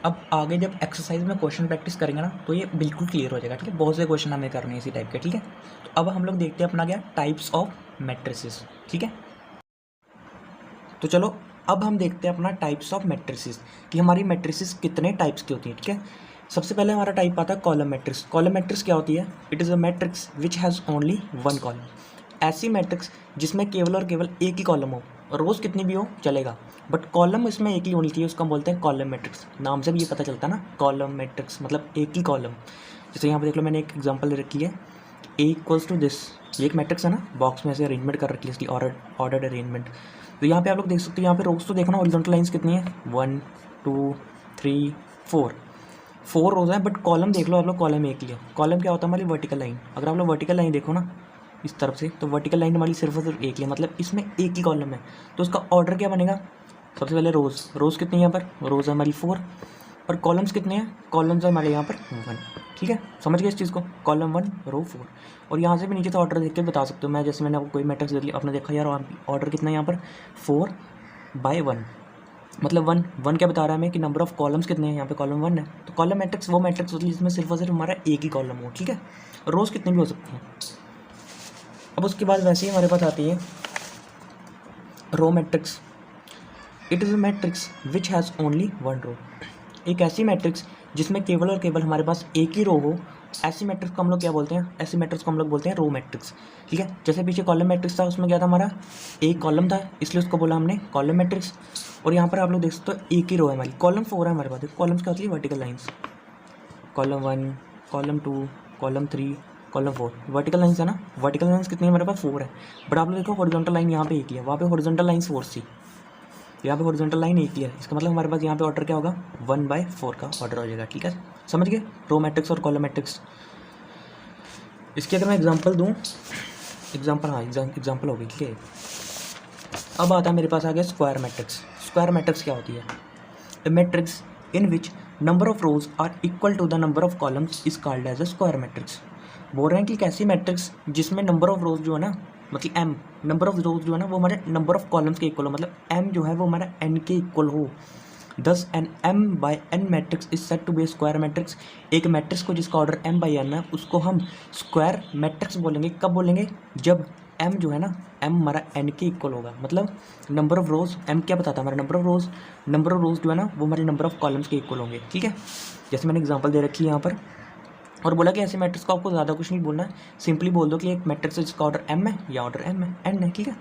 अब आगे जब एक्सरसाइज में क्वेश्चन प्रैक्टिस करेंगे ना तो ये बिल्कुल क्लियर हो जाएगा, ठीक है? बहुत से क्वेश्चन हमें करने हैं इसी टाइप के, ठीक है? तो अब हम लोग देखते हैं अपना क्या टाइप्स ऑफ मैट्रिसेस, ठीक है? तो चलो अब हम देखते हैं अपना टाइप्स ऑफ मैट्रिसेस कि हमारी मैट्रिसेस कितने टाइप्स की होती है, ठीक है? सबसे पहले हमारा टाइप आता है कॉलम मैट्रिक्स। कॉलम मैट्रिक्स क्या होती है? It is a matrix which has only one column. ऐसी मैट्रिक्स जिसमें केवल और केवल एक ही कॉलम हो, रोज़ कितनी भी हो चलेगा, बट कॉलम इसमें एक ही होनी चाहिए, उसको हम बोलते हैं कॉलम मैट्रिक्स। नाम से भी ये पता चलता है ना, कॉलम मैट्रिक्स मतलब एक ही कॉलम। जैसे यहाँ पे देख लो, मैंने एक एग्जांपल ले रखी है, ए इक्वल्स टू दिस। ये एक मैट्रिक्स है ना, बॉक्स में ऐसे अरेंजमेंट कर रखी है इसकी, ऑर्डर्ड अरेंजमेंट। तो यहाँ पे आप लोग देख सकते हो, यहाँ पे रोज तो देखो ना, हॉरिजॉन्टल लाइंस कितनी है, 1 2 3 4 रोज हैं, बट कॉलम देख लो आप लोग, कॉलम एक ही है। कॉलम क्या होता है? हमारी वर्टिकल लाइन। अगर आप लोग वर्टिकल लाइन देखो ना इस तरफ से, तो वर्टिकल लाइन हमारी सिर्फ और सिर्फ एक ही है, मतलब इसमें एक ही कॉलम है। तो उसका ऑर्डर क्या बनेगा? सबसे पहले रोज़ कितनी है यहाँ पर? रोज़ है हमारी 4, और कॉलम्स कितने हैं? कॉलम्स है हमारे यहाँ पर 1, ठीक है? समझ गए इस चीज़ को? कॉलम 1 रो 4। और यहाँ से भी नीचे से ऑर्डर देख के बता सकते हो। मैं जैसे मैंने आपको कोई मैट्रिक्स दे दिया, आपने देखा यार ऑर्डर कितना है यहाँ पर 4/1, मतलब 1 क्या बता रहा है हमें कि नंबर ऑफ कॉलम्स कितने हैं? यहाँ पे कॉलम 1 है। तो कॉलम मैट्रिक्स वो मैट्रिक्स होती है जिसमें सिर्फ और सिर्फ हमारा एक ही कॉलम हो, ठीक है? रोज़ कितने भी हो सकते हैं। अब उसके बाद वैसे ही हमारे पास आती है row matrix. It is a matrix which has only one row. एक ऐसी मैट्रिक्स जिसमें केवल और केवल हमारे पास एक ही रो हो, ऐसी मैट्रिक्स को हम लोग क्या बोलते हैं? ऐसी मैट्रिक्स को हम लोग बोलते हैं रो मैट्रिक्स, ठीक है? जैसे पीछे कॉलम मैट्रिक्स था, उसमें क्या था हमारा? एक कॉलम था, इसलिए उसको बोला हमने कॉलम मैट्रिक्स। और यहाँ पर आप लोग देख सकते हो एक ही रो है हमारी, कॉलम 4 है हमारे पास। कॉलम्स क्या होती है? Vertical lines. Column 1, column 2, column 3, column 4, vertical lines है ना। वर्टिकल लाइन्स कितनी है हमारे पास? 4 है। बट आप लोग देखो हॉरिजॉन्टल लाइन यहाँ पे एक ही है, वहाँ पे हॉरिजॉन्टल लाइन्स 4 थी, यहाँ पे हॉरिजॉन्टल लाइन एक ही है। इसका मतलब हमारे पास यहाँ पे ऑर्डर क्या होगा? 1/4 का ऑर्डर हो जाएगा, ठीक है? समझ गए रो मैट्रिक्स और कॉलम मैट्रिक्स। इसकी अगर मैं एग्जांपल दूँ, एग्जांपल हो गई, ठीक है? अब आता है मेरे पास आ गया स्क्वायर मैट्रिक्स। स्क्वायर मैट्रिक्स क्या होती है? A matrix in which number of rows are equal to the number of columns is called as a square matrix. बोल रहे हैं कि एक ऐसी मैट्रिक्स जिसमें नंबर ऑफ रोज जो है ना, मतलब एम, नंबर ऑफ रोज जो है ना वो हमारे नंबर ऑफ कॉलम्स के इक्वल हो, मतलब एम जो है वो हमारा एन के इक्वल हो। Thus an m by n matrix is said to be square matrix. एक मैट्रिक्स को जिसका ऑर्डर एम बाई एन है उसको हम स्क्वायर मैट्रिक्स बोलेंगे। कब बोलेंगे? जब एम जो है ना, एम हमारा एन के इक्वल होगा। मतलब नंबर ऑफ रोज, एम क्या बताता है? हमारा नंबर ऑफ रोज जो है ना वो हमारे नंबर ऑफ कॉलम्स के इक्वल होंगे, ठीक है? जैसे मैंने एग्जांपल दे रखी है यहाँ पर, और बोला कि ऐसे मैट्रिक्स को आपको ज़्यादा कुछ नहीं बोलना है, सिंपली बोल दो कि एक मैट्रिक्स है जिसका ऑर्डर एम है या ऑर्डर एम है, एन है, ठीक है?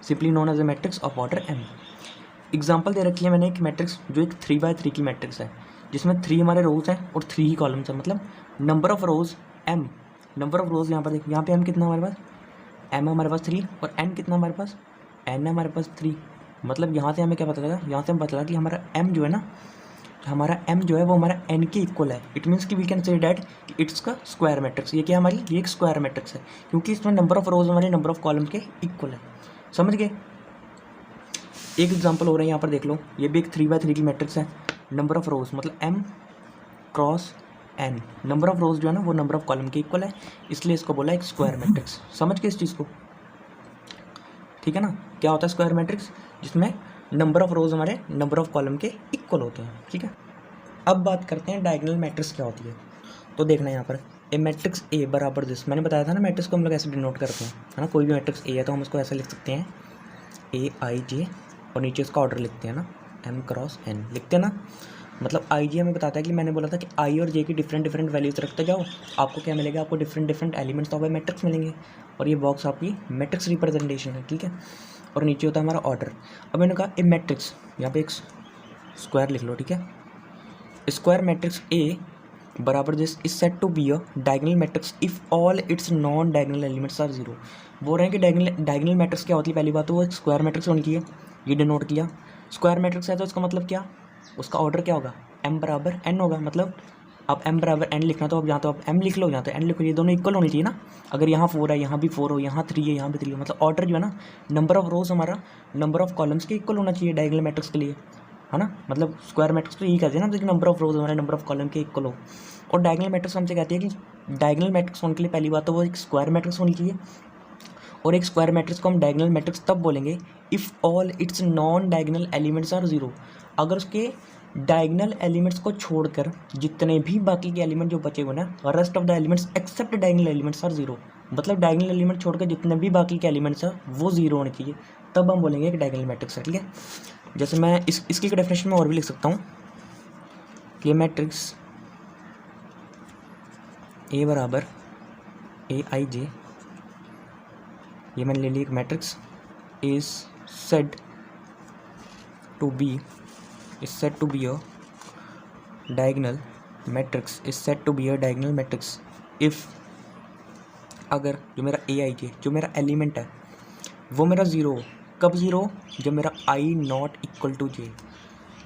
Simply known as a matrix of order m. Example दे रखी है मैंने एक मैट्रिक्स जो एक 3/3 की मैट्रिक्स है, जिसमें 3 हमारे रोज हैं और 3 ही कॉलम्स हैं। मतलब number of rows m, number of rows यहाँ पर देखिए, यहाँ पे एम कितना हमारे पास? एम है हमारे पास 3, और एन कितना हमारे पास? एन है हमारे पास 3। मतलब यहाँ से हमें क्या पता लगा? यहाँ से हम पता लगा कि हमारा एम जो है ना, हमारा एम जो है वो हमारा एन के इक्वल है। इट मीन्स कि वी कैन से डैट कि इट्स का स्क्वायर मैट्रिक्स। ये क्या हमारी? ये एक स्क्वायर मैट्रिक्स है, क्योंकि इसमें नंबर ऑफ रोज हमारे नंबर ऑफ कॉलम के इक्वल है। समझ गए? एक एग्जांपल हो रहा है यहाँ पर देख लो, ये भी एक 3/3 की मैट्रिक्स है। नंबर ऑफ रोज मतलब m cross n, number of rows जो है ना वो नंबर ऑफ कॉलम के इक्वल है, इसलिए इसको बोला एक स्क्वायर मैट्रिक्स। समझ गए इस चीज़ को? ठीक है ना? क्या होता है स्क्वायर मैट्रिक्स? जिसमें नंबर ऑफ रोज हमारे नंबर ऑफ कॉलम के इक्वल होते हैं, ठीक है? अब बात करते हैं डायगोनल मैट्रिक्स क्या होती है। तो देखना यहाँ पर, ए मैट्रिक्स ए बराबर दिस। मैंने बताया था ना मैट्रिक्स को हम लोग ऐसे डिनोट करते हैं, है ना? कोई भी मैट्रिक्स ए है तो हम उसको ऐसे लिख सकते हैं AIJ, और नीचे उसका ऑर्डर लिखते हैं ना, M क्रॉस N लिखते हैं ना। मतलब IG हमें बताता है कि मैंने बोला था कि I और J की डिफरेंट वैल्यूज रखते जाओ, आपको क्या मिलेगा? आपको different elements of A matrix मिलेंगे, और ये बॉक्स आपकी मैट्रिक्स रिप्रेजेंटेशन है, ठीक है? और नीचे होता है हमारा ऑर्डर। अब मैंने कहा ए मैट्रिक्स, यहाँ पे एक स्क्वायर लिख लो, ठीक है? स्क्वायर मैट्रिक्स ए बराबर this is said to be a diagonal matrix if all its non diagonal elements are zero. बोल रहे हैं कि डायगोनल मैट्रिक्स क्या होती है? पहली बात तो वो एक स्क्वायर मैट्रिक्स होनी चाहिए, ये डिनोट किया। स्क्वायर मैट्रिक्स है तो इसका मतलब क्या? उसका ऑर्डर क्या होगा? m बराबर n होगा। मतलब आप m बराबर n लिखना, तो अब यहाँ तो आप m लिख लो, यहाँ तो n लिखो, ये दोनों इक्वल होनी चाहिए ना। अगर यहाँ 4 है, यहाँ भी 4 हो, यहाँ 3 है, यहाँ भी 3 हो, मतलब ऑर्डर जो है ना, नंबर ऑफ रोज हमारा नंबर ऑफ कॉलम्स के इक्वल होना चाहिए डायगोनल मैट्रिक्स के लिए, है ना? मतलब स्क्वायर मैट्रिक्स तो यही कहते हैं ना, कि नंबर ऑफ रोज हमारे नंबर ऑफ कॉलम के इक्वल हो। और डायगोनल मैट्रिक्स हमसे कहती है कि डायगोनल मैट्रिक्स होने के लिए पहली बात तो वो एक स्क्वायर मैट्रिक्स होनी चाहिए, और एक स्क्वायर मैट्रिक्स को हम डायगोनल मैट्रिक्स तब बोलेंगे if all its non diagonal elements are zero, अगर उसके डायगोनल एलिमेंट्स को छोड़कर जितने भी बाकी के एलिमेंट जो बचे हुए ना, rest of the elements except diagonal elements are zero, मतलब डायगोनल एलिमेंट छोड़कर जितने भी बाकी के एलिमेंट्स हैं वो ज़ीरो होने चाहिए, तब हम बोलेंगे कि डायगोनल मैट्रिक्स है। ठीक है, जैसे मैं इसकी डेफिनेशन में और भी लिख सकता हूँ कि ये मैट्रिक्स ए बराबर ए आई जे, ये मैंने ले ली एक matrix, is said to be a diagonal matrix, is said to be a diagonal matrix if, अगर जो मेरा ए आई जे जो मेरा एलिमेंट है वो मेरा ज़ीरो, कब ज़ीरो, जब मेरा आई नॉट इक्वल टू जे।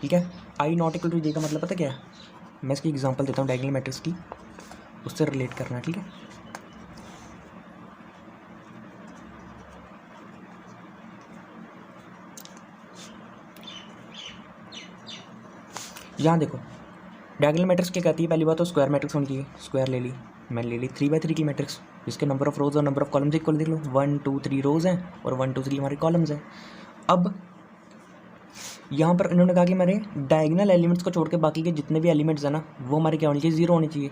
ठीक है, आई नॉट इक्वल टू जे का मतलब पता क्या है, मैं इसकी एग्जांपल देता हूँ डायगोनल मैट्रिक्स की, उससे रिलेट करना है। ठीक है, यहाँ देखो डायगोनल मैट्रिक्स क्या कहती है, पहली बात तो स्क्वायर मैट्रिक्स होनी चाहिए, स्क्वायर ले ली, मैंने ले ली 3x3 की मैट्रिक्स जिसके नंबर ऑफ रोज और नंबर ऑफ कॉलम्स इक्वल, देख लो 1 2 3 रोज हैं और 1 2 3 हमारे कॉलम्स हैं। अब यहाँ पर इन्होंने कहा कि हमारे डायगोनल एलिमेंट्स को छोड़ के बाकी के जितने भी एलिमेंट्स हैं ना वो हमारे क्या होने चाहिए, ज़ीरो होने चाहिए।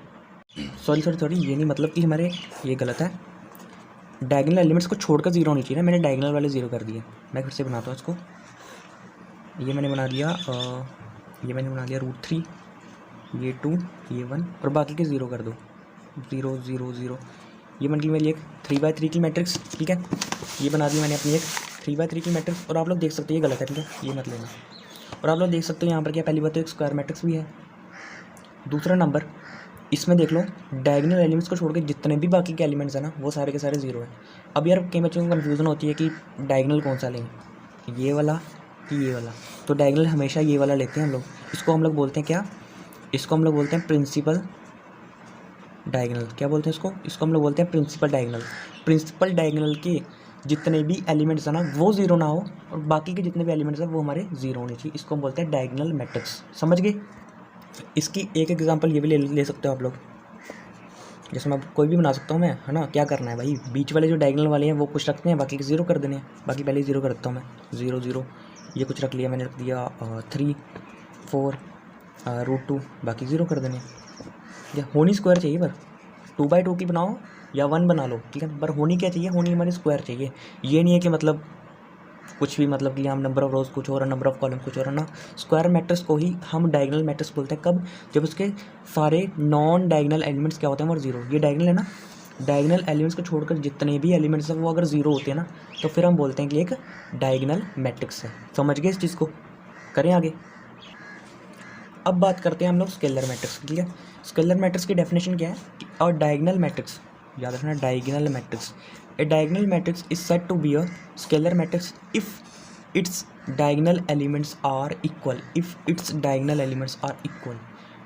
सॉरी ये नहीं मतलब कि हमारे, ये गलत है, डायगोनल एलिमेंट्स को छोड़कर ज़ीरो होनी चाहिए ना, मैंने डायगोनल वाले ज़ीरो कर दिए। मैं फिर से बनाता हूँ इसको, ये मैंने बना लिया √3, ये 2, ये 1 और बाकी के ज़ीरो कर दो, 0 0 0। ये बन गई मेरी एक 3x3 की मैट्रिक्स। ठीक है, ये बना दी मैंने अपनी एक 3x3 की मैट्रिक्स, और आप लोग देख सकते हो ये गलत है। ठीक है, ये मत लेना। और आप लोग देख सकते हो यहाँ पर क्या, पहली बात तो एक स्क्वायर मैट्रिक्स भी है, दूसरा नंबर इसमें देख लो डायगोनल एलिमेंट्स को छोड़ के जितने भी बाकी के एलिमेंट्स हैं ना वो सारे के सारे ज़ीरो हैं। अब यार कई बच्चों को कन्फ्यूज़न होती है कि डायगोनल कौन सा लें, ये वाला कि ये वाला, तो डायगोनल हमेशा ये वाला लेते हैं हम लोग। इसको हम लोग बोलते हैं क्या, इसको हम लोग बोलते हैं प्रिंसिपल डायगोनल। क्या बोलते हैं इसको हम लोग बोलते हैं प्रिंसिपल डायगोनल। प्रिंसिपल डायगोनल के जितने भी एलिमेंट्स हैं ना वो ज़ीरो ना हो और बाकी के जितने भी एलिमेंट्स हैं वो हमारे ज़ीरो होने चाहिए, इसको हम बोलते हैं डायगोनल मैट्रिक्स। समझ गए? इसकी एक एग्जांपल ये भी ले सकते हो आप लोग, जैसे मैं कोई भी बना सकता हूँ मैं, है ना। क्या करना है भाई, बीच वाले जो डायगोनल वाले हैं वो कुछ रखते हैं, बाकी के ज़ीरो कर देने हैं। बाकी पहले ज़ीरो कर देता हूँ मैं, 0 0, ये कुछ रख लिया मैंने, रख दिया 3 4 √2, बाकी ज़ीरो कर देने। या होनी स्क्वायर चाहिए, पर 2x2 की बनाओ या 1 बना लो, ठीक है, पर होनी क्या चाहिए, होनी हमारी स्क्वायर चाहिए। ये नहीं है कि मतलब कुछ भी, मतलब कि हम नंबर ऑफ रोज कुछ और नंबर ऑफ कॉलम कुछ और, है ना। स्क्वायर मैट्रिक्स को ही हम डायगोनल मैट्रिक्स बोलते हैं, कब, जब उसके सारे नॉन डायगोनल एलिमेंट्स क्या होते हैं, और ज़ीरो। ये डायगोनल है ना, डायगोनल एलिमेंट्स को छोड़कर जितने भी एलिमेंट्स हैं वो अगर ज़ीरो होते हैं ना तो फिर हम बोलते हैं कि एक डायगोनल मैट्रिक्स है। समझ गए इस चीज़ को? करें आगे। अब बात करते हैं हम लोग स्केलर मैट्रिक्स की। ठीक है, स्केलर मैट्रिक्स की डेफिनेशन क्या है, और डायगोनल मैट्रिक्स, याद रखना diagonal matrix, a diagonal matrix is said to be a scalar matrix if its diagonal elements are equal,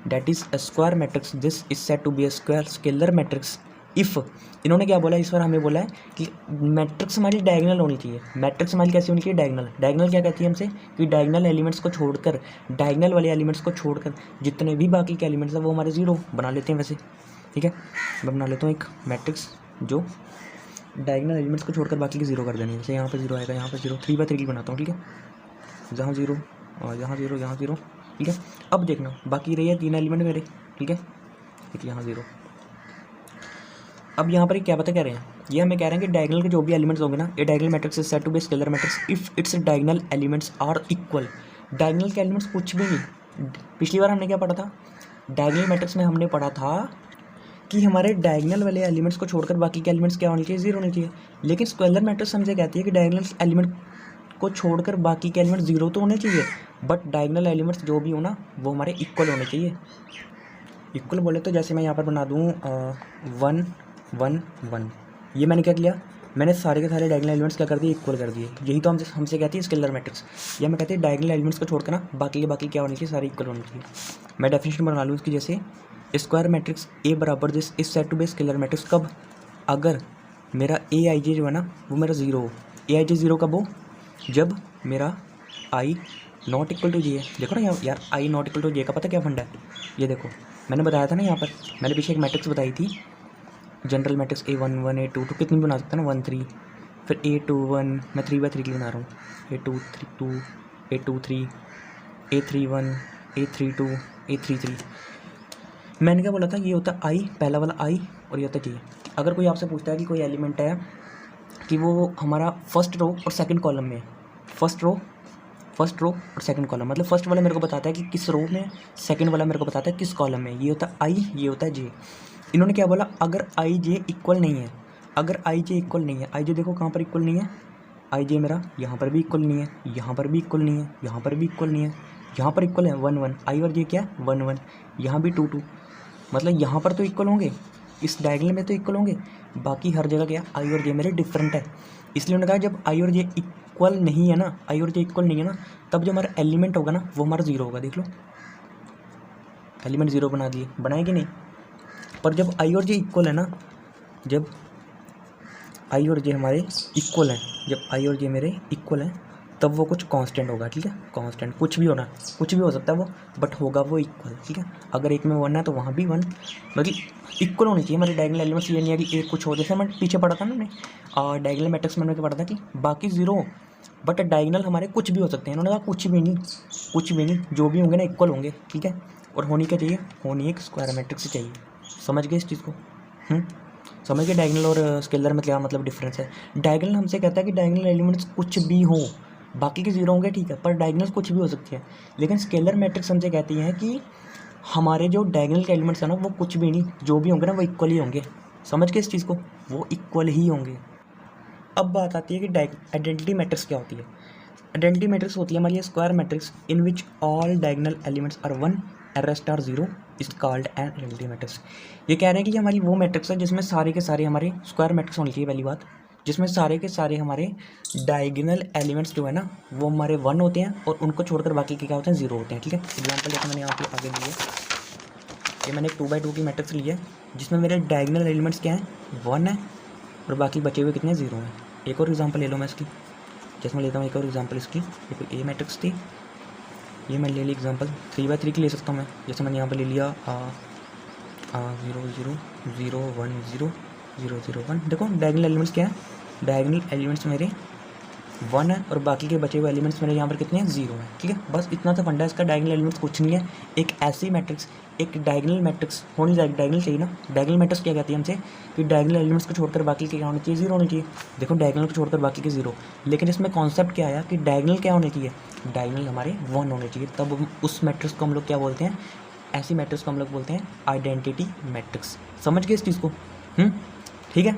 that is a square matrix, this is said to be a scalar matrix if, इन्होंने क्या बोला इस बार, हमें बोला है कि matrix हमारी diagonal होनी चाहिए। मैट्रिक्स हमारी कैसी होनी चाहिए, डायगोनल। डायगोनल क्या कहती है हमसे, कि डायगोनल एलिमेंट्स को छोड़कर, डायगोनल वाले एलिमेंट्स को छोड़कर जितने भी बाकी के एलिमेंट्स हैं वो हमारे ज़ीरो बना लेते हैं वैसे। ठीक है, मैं बना लेता हूँ एक मैट्रिक्स जो डायगोनल एलिमेंट्स को छोड़कर बाकी के ज़ीरो कर देने। जैसे यहाँ पर ज़ीरो आएगा, यहाँ पर ज़ीरो, 3x3 की बनाता हूँ। ठीक है, जहाँ ज़ीरो और यहाँ ज़ीरो, यहाँ ज़ीरो। ठीक है, अब देखना बाकी रही है 3 एलिमेंट मेरे। ठीक है, एक यहाँ ज़ीरो। अब यहाँ पर क्या पता कह रहे हैं, ये हमें कह रहे हैं कि डायगोनल के जो भी एलिमेंट्स होंगे ना, ये diagonal matrix is said to be scalar matrix if its diagonal elements are equal. Diagonal के एलिमेंट्स कुछ भी नहीं, पिछली बार हमने क्या पढ़ा था, डायगोनल मैट्रिक्स में हमने पढ़ा था कि हमारे डायगोनल वाले एलिमेंट्स को छोड़कर बाकी के एलिमेंट्स क्या होने चाहिए, ज़ीरो होने चाहिए। लेकिन स्केलर मैट्रिक्स हमसे कहती है कि डायगोनल एलिमेंट को छोड़कर बाकी के एलिमेंट ज़ीरो तो होने चाहिए, बट डायगोनल एलिमेंट्स जो भी हो ना वो हमारे इक्वल होने चाहिए। इक्वल बोले तो जैसे मैं यहाँ पर बना दूँ 1 1 1, ये मैंने क्या किया, मैंने सारे के सारे डायगोनल एलिमेंट्स क्या कर दिए, इक्वल कर दिए। यही तो हमसे कहती है स्केलर मैट्रिक्स। या मैं कहती है डायगोनल एलिमेंट्स को छोड़कर ना बाकी क्या होने चाहिए, सारे इक्वल होने चाहिए। मैं डेफिनेशन बना लूँ इसकी, जैसे स्क्वायर मैट्रिक्स ए बराबर this is said to be scalar matrix कब, अगर मेरा ए आई जे जो है ना वो मेरा ज़ीरो हो। ए आई जे ज़ीरो कब हो, जब मेरा आई नॉट इक्वल टू जे है। देखो ना यार आई नॉट इक्वल टू जे का पता क्या फंडा है, ये देखो मैंने बताया था ना, यहाँ पर मैंने पीछे एक मैट्रिक्स बताई थी, जनरल मैट्रिक्स A1 1 A2 2, कितनी बना सकते हैं ना, 1 3 फिर A21 मैं 3/3 के लिए बना रहा हूँ, A232, A23, A31, A32, A33। मैंने क्या बोला था, ये होता है आई, पहला वाला आई, और ये होता है J। अगर कोई आपसे पूछता है कि कोई एलिमेंट है कि वो हमारा फर्स्ट रो और सेकंड कॉलम में है, फर्स्ट रो और सेकंड कॉलम, मतलब फर्स्ट वाला मेरे को बताता है कि किस रो में, सेकंड वाला मेरे को बताता है किस कॉलम में, ये होता है आई, ये होता है J। इन्होंने क्या बोला, अगर आई जे इक्वल नहीं है, अगर आई जे इक्वल नहीं है, आई जे देखो कहाँ पर इक्वल नहीं है, आई जे मेरा यहाँ पर भी इक्वल नहीं है, यहाँ पर भी इक्वल नहीं है, यहाँ पर भी इक्वल नहीं है, यहाँ पर इक्वल है 1 1, आई और जे क्या है 1 1, यहाँ भी 2 2, मतलब यहाँ पर तो इक्वल होंगे, इस डायगोनल में तो इक्वल होंगे, बाकी हर जगह क्या आई और जे मेरे डिफरेंट है। इसलिए उन्होंने कहा जब आई और जे इक्वल नहीं है ना, आई और जे इक्वल नहीं है ना, तब जो हमारा एलिमेंट होगा ना वो हमारा ज़ीरो होगा। देख लो एलिमेंट ज़ीरो बना दिए, बनाए कि नहीं। पर जब आई और जे इक्वल है ना, जब आई और जे हमारे इक्वल हैं, जब आई और जे मेरे इक्वल हैं, तब वो कुछ कांस्टेंट होगा, ठीक है, कांस्टेंट, कुछ भी होना, कुछ भी हो सकता है वो, बट होगा वो इक्वल, ठीक है। अगर एक में 1 है तो वहाँ भी 1, मतलब इक्वल होनी चाहिए हमारे डायगोनल एलिमेंट्स। ये नहीं है कि एक कुछ हो, जैसे मैंने पीछे पढ़ा था ना, मैंने डायगोनल मैट्रिक्स में पढ़ा था कि बाकी ज़ीरो, बट डायगोनल हमारे कुछ भी हो सकते हैं। इन्होंने कहा कुछ भी नहीं, कुछ भी नहीं, जो भी होंगे ना इक्वल होंगे, ठीक है। और होनी क्या चाहिए, होनी एक स्क्वायर मैट्रिक्स चाहिए। समझ गए इस चीज़ को? समझ गए डायगोनल और स्केलर में क्या मतलब डिफरेंस है। डायगोनल हमसे कहता है कि डायगोनल एलिमेंट्स कुछ भी हो, बाकी के जीरो होंगे, ठीक है, पर डायगोनल कुछ भी हो सकती है। लेकिन स्केलर मैट्रिक्स हमसे कहती हैं कि हमारे जो डायगोनल के एलिमेंट्स हैं ना वो कुछ भी नहीं, जो भी होंगे ना वो इक्वल ही होंगे। समझ गए इस चीज़ को, वो इक्वल ही होंगे। अब बात आती है कि आइडेंटिटी मैट्रिक्स क्या होती है। आइडेंटिटी मैट्रिक्स होती है हमारी square matrix in which all diagonal elements are 1 and rest are 0 is called an identity matrix. ये कह रहे हैं कि ये हमारी वो मैट्रिक्स है जिसमें सारे के सारे हमारे स्क्वायर मैट्रिक्स होनी चाहिए, पहली बात, जिसमें सारे के सारे हमारे डायगोनल एलिमेंट्स जो है ना वो हमारे 1 होते हैं और उनको छोड़कर बाकी के क्या होते हैं 0 होते हैं, ठीक है। एग्जाम्पल जैसे मैंने यहाँ पे आगे ली है, ये मैंने एक 2x2 की मैट्रिक्स ली है जिसमें मेरे डायगोनल एलिमेंट्स क्या हैं 1 है और बाकी बचे हुए कितने 0 हैं। एक और एग्जाम्पल ले लो मैं इसकी, जैसे मैं लेता हूँ एक और एग्जाम्पल इसकी, देखो ए मैट्रिक्स थी, ये मैं ले ली एग्जाम्पल 3x3 की ले सकता हूँ मैं, जैसे मैंने यहाँ पे ले लिया 0 0 0 1 0 0 0 1। देखो डायगोनल एलिमेंट्स क्या है, डायगोनल एलिमेंट्स मेरे 1 है और बाकी के बचे हुए एलिमेंट्स मेरे यहाँ पर कितने हैं 0 है, ठीक है। बस इतना सा फंडा है इसका, डायगोनल एलिमेंट्स कुछ नहीं है। एक ऐसी मैट्रिक्स, एक डायगोनल मैट्रिक्स होनी चाहिए, डायगोनल चाहिए ना। डायगोनल मैट्रिक्स क्या कहती है हमसे कि डायगोनल एलिमेंट्स को छोड़कर बाकी के क्या होने चाहिए 0 होने चाहिए। देखो डायगोनल को छोड़कर बाकी के 0, लेकिन इसमें कॉन्सेप्ट क्या आया कि डायगोनल क्या होने चाहिए, डायगोनल हमारे 1 होने चाहिए। तब उस मैट्रिक्स को हम लोग क्या बोलते हैं, ऐसी मैट्रिक्स को हम लोग बोलते हैं आइडेंटिटी मैट्रिक्स। समझ गए इस चीज़ को? ठीक है।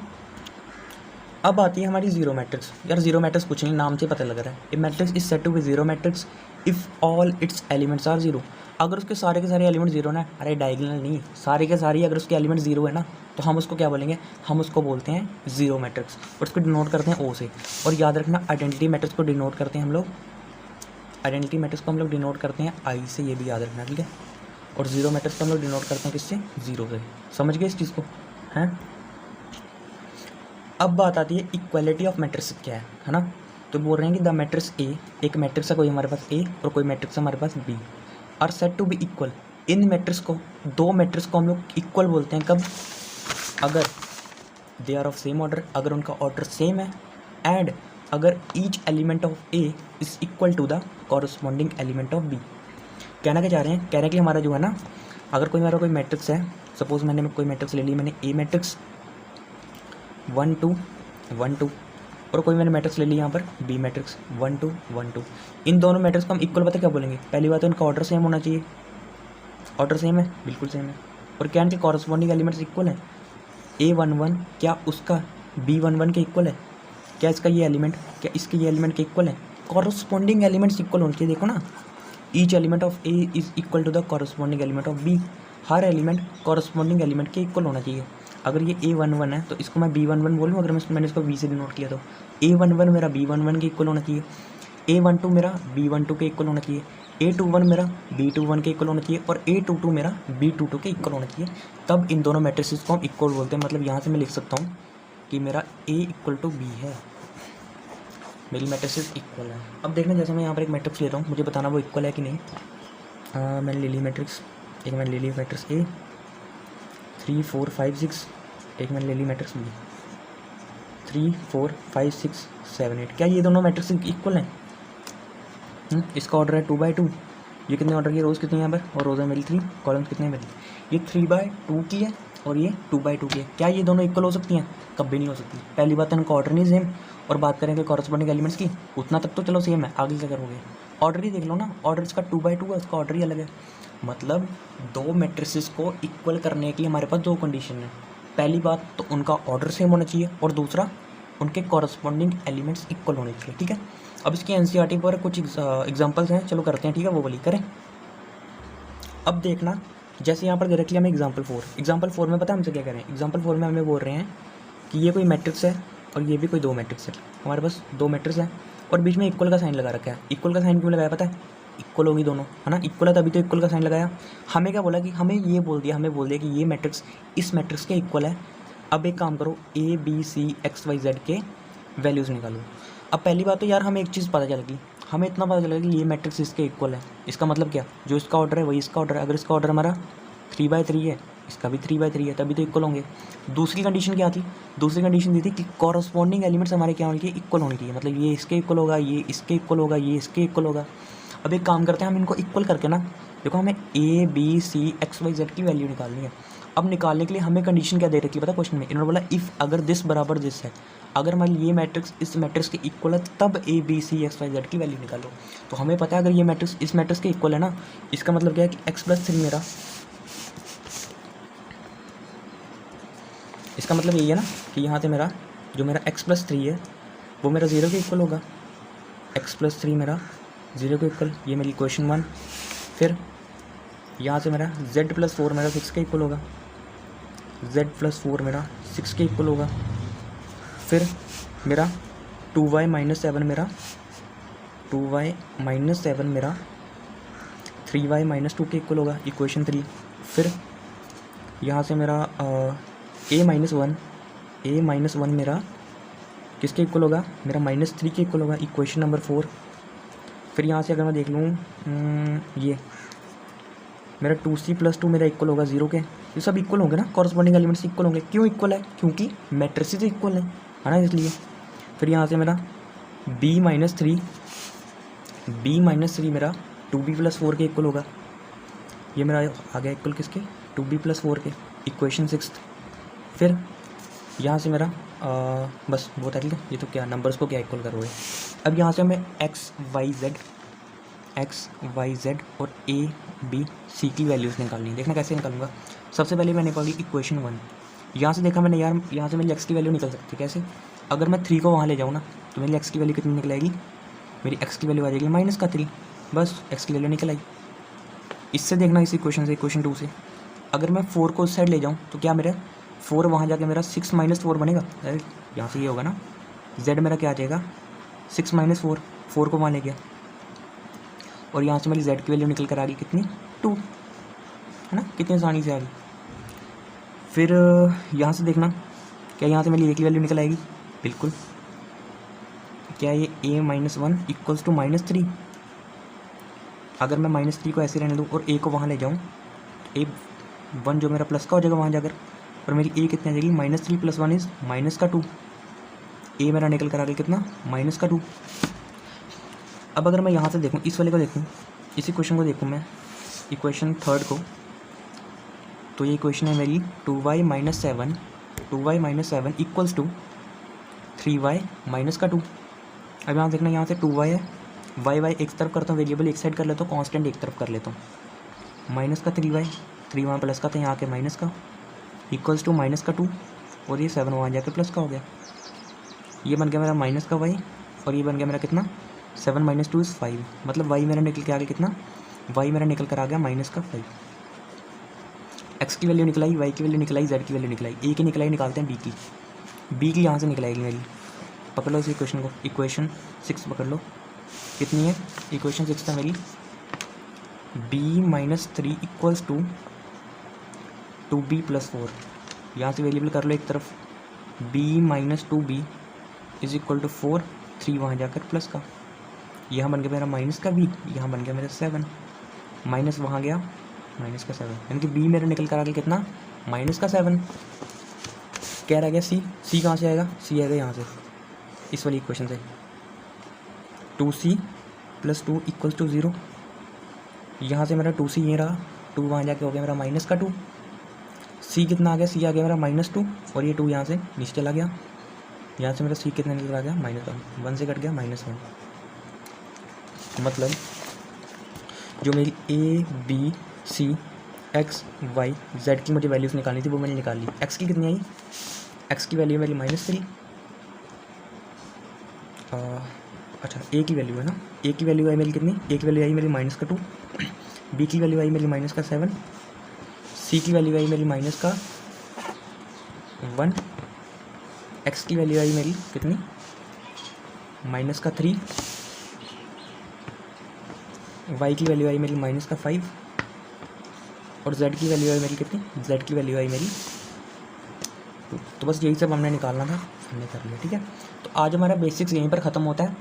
अब आती है हमारी जीरो मैट्रिक्स। यार जीरो मैट्रिक्स कुछ नहीं, नाम से पता लग रहा है। A matrix is said to be zero matrix if all its elements are zero. अगर उसके सारे के सारे एलिमेंट जीरो ना, अरे डायगोनल नहीं, सारे के सारे अगर उसके एलिमेंट जीरो है ना तो हम उसको क्या बोलेंगे, हम उसको बोलते हैं जीरो मैट्रिक्स और उसको डिनोट करते हैं ओ से। और याद रखना आइडेंटिटी मैट्रिक्स को डिनोट करते हैं हम लोग, आइडेंटिटी मैट्रिक्स को हम लोग डिनोट करते हैं आई से, ये भी याद रखना, ठीक है। और जीरो मैट्रिक्स को हम लोग डिनोट करते हैं किससे, जीरो से। समझ गए इस चीज़ को? हैं। अब बात आती है इक्वालिटी ऑफ मैट्रिक्स क्या है ना। तो बोल रहे हैं कि द मैट्रिक्स ए, एक मैट्रिक्स है कोई हमारे पास ए और कोई मैट्रिक्स है हमारे पास B, are said to be equal. इन मैट्रिक्स को, दो मैट्रिक्स को हम लोग इक्वल बोलते हैं कब, अगर they are of same order, अगर उनका ऑर्डर सेम है, एंड अगर each element of A is equal to the corresponding element of B. कहना क्या चाह रहे हैं, कह रहे हैं कि हमारा जो है ना, अगर कोई हमारा कोई मैट्रिक्स है, सपोज मैंने कोई मैट्रिक्स ले ली, मैंने ए मैट्रिक्स 1 2 1 2 और कोई मैंने मैट्रिक्स ले ली यहाँ पर बी मैट्रिक्स 1 2 1 2। इन दोनों मैट्रिक्स को हम इक्वल पता क्या बोलेंगे, पहली बात है उनका ऑर्डर सेम होना चाहिए, ऑर्डर सेम है, बिल्कुल सेम है। और क्या इनके कॉरस्पॉन्डिंग एलिमेंट्स इक्वल है, A11 क्या उसका B11 के इक्वल है, क्या इसका ये एलिमेंट क्या इसके ये एलिमेंट के इक्वल है, कॉरस्पॉन्डिंग एलिमेंट्स इक्वल होने चाहिए। देखो ना, each element of A is equal to the corresponding element of B, हर एलिमेंट कॉरस्पॉन्डिंग एलिमेंट के इक्वल होना चाहिए। अगर ये A11 है तो इसको मैं B11 बोलूँ, अगर मैंने इसको B से डिनोट किया तो A11 मेरा B11 के इक्वल होना चाहिए, A12 मेरा B12 के इक्वल होना चाहिए, A21 मेरा B21 के इक्वल होना चाहिए और A22 मेरा B22 के इक्वल होना चाहिए। तब इन दोनों मैट्रिसेस को हम इक्वल बोलते हैं। मतलब यहाँ से मैं लिख सकता हूँ कि मेरा A इक्वल टू B है, मेरी मैट्रिसेस इक्वल है। अब देखना, जैसे मैं यहाँ पर एक मैट्रिक्स ले रहा हूँ, मुझे बताना वो इक्वल है कि नहीं। मैंने ले ली मैट्रिक्स, एक मैंने ले ली मैट्रिक्स A 3 4 5 6, एक मैंने ले ली मैट्रिक्स B 3 4 5 6 7 8। क्या ये दोनों मैट्रिक्स इक्वल हैं? इसका ऑर्डर है 2/2। ये कितने ऑर्डर की रोज़ कितनी है यहाँ पर, और रोज़ है मेरी 3, कॉलम्स कितने हैं मेरी, ये 3/2 की है और ये 2/2 की है। क्या ये दोनों इक्वल हो सकती हैं? कभी नहीं हो सकती। पहली बात तो इनका ऑर्डर नहीं सेम, और बात करेंगे कॉरस्पॉन्डिंग एलिमेंट्स की, उतना तक तो चलो सेम है, आगे क्या करोगे? ऑर्डर ही देख लो ना, ऑर्डर इसका 2/2 है, उसका ऑर्डर ही अलग है। मतलब दो मैट्रिसेस को इक्वल करने के लिए हमारे पास दो कंडीशन है। पहली बात तो उनका ऑर्डर सेम होना चाहिए, और दूसरा उनके कॉरस्पॉन्डिंग एलिमेंट्स इक्वल होने चाहिए। ठीक है, अब इसकी एनसीईआरटी पर कुछ एग्जांपल्स हैं, चलो करते हैं। ठीक है, वो वाली करें। अब देखना, जैसे यहाँ पर दे रखी है हमें एग्जाम्पल 4 में पता है हमसे क्या करें? एग्जाम्पल 4 में हमें बोल रहे हैं कि ये कोई मैट्रिक्स है और ये भी कोई दो मैट्रिक्स है। हमारे पास दो मैट्रिक्स है और बीच में इक्वल का साइन लगा रखा है। इक्वल का साइन क्यों लगाया पता है? इक्वल होगी दोनों, है ना, इक्वल है तभी तो इक्वल का साइन लगाया। हमें क्या बोला कि हमें बोल दिया कि ये मैट्रिक्स इस मैट्रिक्स के इक्वल है। अब एक काम करो, ABCXYZ के वैल्यूज़ निकालो। अब पहली बात तो यार हमें एक चीज़ पता चल गई, हमें इतना पता चला कि ये मैट्रिक्स इसके इक्वल है। इसका मतलब क्या, जो इसका ऑर्डर है वही इसका ऑर्डर है। अगर इसका ऑर्डर हमारा 3/3 है, इसका भी 3/3 है, तभी तो इक्वल होंगे। दूसरी कंडीशन क्या थी? दूसरी कंडीशन दी थी कि कॉरस्पॉन्डिंग एलिमेंट्स हमारे क्या होने चाहिए? इक्वल होनी चाहिए। मतलब ये इसके इक्वल होगा, ये इसके इक्वल होगा, ये इसके इक्वल होगा। अब एक काम करते हैं, हम इनको इक्वल करके ना, देखो हमें ABCXYZ की वैल्यू निकालनी है। अब निकालने के लिए हमें कंडीशन क्या दे रखी है पता है क्वेश्चन में? इन्होंने बोला इफ़ अगर दिस बराबर दिस है, अगर मान ये मैट्रिक्स इस मैट्रिक्स के इक्वल है तब ABCXYZ की वैल्यू निकालो। तो हमें पता है अगर ये मैट्रिक्स इस मैट्रिक्स के इक्वल है ना, इसका मतलब क्या है कि x+3 मेरा, इसका मतलब यही है ना कि यहाँ से मेरा जो मेरा x+3 है वो मेरा 0 के इक्वल होगा। x+3 मेरा 0 के इक्वल, ये मेरी इक्वेशन 1। फिर यहाँ से मेरा z+4 मेरा 6 के इक्वल होगा, z+4 मेरा 6 के इक्वल होगा। फिर मेरा 2y - 7 मेरा 2y - 7 मेरा 3y - 2 के इक्वल होगा, इक्वेशन 3। फिर यहाँ से मेरा a-1 मेरा किसके इक्वल होगा? मेरा -3 के इक्वल होगा, इक्वेशन नंबर 4। फिर यहाँ से अगर मैं देख लूँ ये मेरा 2c+2 मेरा इक्वल होगा 0 के। ये सब इक्वल होंगे ना, कॉरस्पॉन्डिंग एलिमेंट्स इक्वल होंगे। क्यों इक्वल है? क्योंकि मैट्रिसेस इक्वल है ना, इसलिए। फिर यहाँ से मेरा b - 3 मेरा 2b+4 के इक्वल होगा। ये मेरा आ गया इक्वल किसके? 2b+4 के, इक्वेशन 6। फिर यहाँ से मेरा बस वो था, ठीक है। ये तो क्या नंबर्स को क्या इक्वल करोगे। अब यहाँ से हमें x y z और a b c की वैल्यूज़ निकालनी है। देखना कैसे निकालूंगा। सबसे पहले मैं निकाली इक्वेशन 1। यहाँ से देखा मैंने यार, यहाँ से मेरी x की वैल्यू निकल सकती है कैसे? अगर मैं 3 को वहाँ ले जाऊँ ना, तो मेरी x की वैल्यू कितनी निकल आएगी? मेरी x की वैल्यू आ जाएगी -3। बस x की वैल्यू निकल आई। इससे देखना, इस इक्वेशन से, इक्वेशन 2 से अगर मैं 4 को उस साइड ले जाऊँ तो क्या मेरा 4 वहाँ जाके मेरा 6 - 4 बनेगा। यहाँ से ये होगा ना, z मेरा क्या आ जाएगा? 6 - 4, 4 को वहाँ ले गया, और यहाँ से मेरी z की वैल्यू निकल कर आ गई कितनी? 2, है ना, कितनी आसानी से आ गई। फिर यहाँ से देखना, क्या यहाँ से मेरी a की वैल्यू निकल आएगी? बिल्कुल। क्या ये a-1 इक्वल्स टू -3? अगर मैं -3 को ऐसे रहने दूँ और a को वहाँ ले जाऊँ, a1 जो मेरा प्लस का हो जाएगा वहाँ जाकर, और मेरी a कितनी आ जाएगी? -3 + 1 इज़ -2। a मेरा निकल कर आ गया कितना? -2। अब अगर मैं यहाँ से देखूँ, इस वाले को देखूँ, इस इक्वेशन को देखूँ मैं, इक्वेशन 3 को, तो ये इक्वेशन है मेरी 2y - 7 इक्वल्स टू 3y - 2। अब यहाँ देखना, यहाँ से 2y है, y एक तरफ करता हूँ, वेरिएबल एक साइड कर लेता हूँ, कांस्टेंट एक तरफ कर लेता हूँ, -3y, 3 वहाँ प्लस का था, यहाँ के माइनस का, इक्वल्स टू -2, और ये 7 वहाँ जाके प्लस का हो गया। ये बन गया मेरा -y, और ये बन गया मेरा कितना? 7 - 2 इज़ 5। मतलब y मेरा निकल के आ गया कितना? y मेरा निकल कर आ गया -5। x की वैल्यू निकलाई, y की वैल्यू निकलाई, z की वैल्यू निकलाई, a की निकलाई, निकालते हैं b की यहाँ से निकलाएगी मेरी। पकड़ लो इस इक्वेशन को, इक्वेशन 6 पकड़ लो, कितनी है? इक्वेशन 6 था मेरी b - 3 इक्वल्स टू 2b+4। यहाँ से वेरिएबल कर लो एक तरफ, b - 2b is equal to 4, 3 वहाँ जाकर प्लस का, यहाँ बन गया मेरा माइनस का b, यहाँ बन गया मेरा 7, माइनस वहाँ गया -7, यानी कि b मेरा निकल कर आ गया कितना? -7। क्या रह गया सी, सी कहाँ से आएगा, सी आएगा यहाँ से इस वाली इक्वेशन से, 2c + 2 = 0। यहाँ से मेरा 2c ये रहा, 2 वहाँ जाके हो गया मेरा -2, c कितना आ गया, c आ गया मेरा -2 और ये 2 यहाँ से नीचे चला गया, यहाँ से मेरा c कितना निकल आ गया -1, 1 से कट गया -1। मतलब जो मेरी a b c x y z की मुझे वैल्यूज़ निकालनी थी वो मैंने निकाल ली। x की कितनी आई, x की वैल्यू मेरी -3, अच्छा a की वैल्यू है ना, a की वैल्यू आई मेरी कितनी, a की वैल्यू आई मेरी -2, b की वैल्यू आई मेरी -7, c की वैल्यू आई मेरी -1, x की वैल्यू आई मेरी कितनी -3, y की वैल्यू आई मेरी -5 और z की वैल्यू आई मेरी कितनी, z की वैल्यू आई मेरी 2। तो बस यही सब हमने निकालना था, हमने कर लिया। ठीक है, तो आज हमारा बेसिक्स यहीं पर ख़त्म होता है।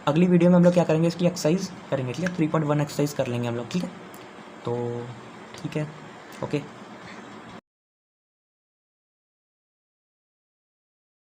अगली वीडियो में हम लोग क्या करेंगे, इसकी एक्सरसाइज करेंगे। ठीक है, 3.1 एक्सरसाइज कर लेंगे हम लोग। ठीक है, तो ठीक है, ओके।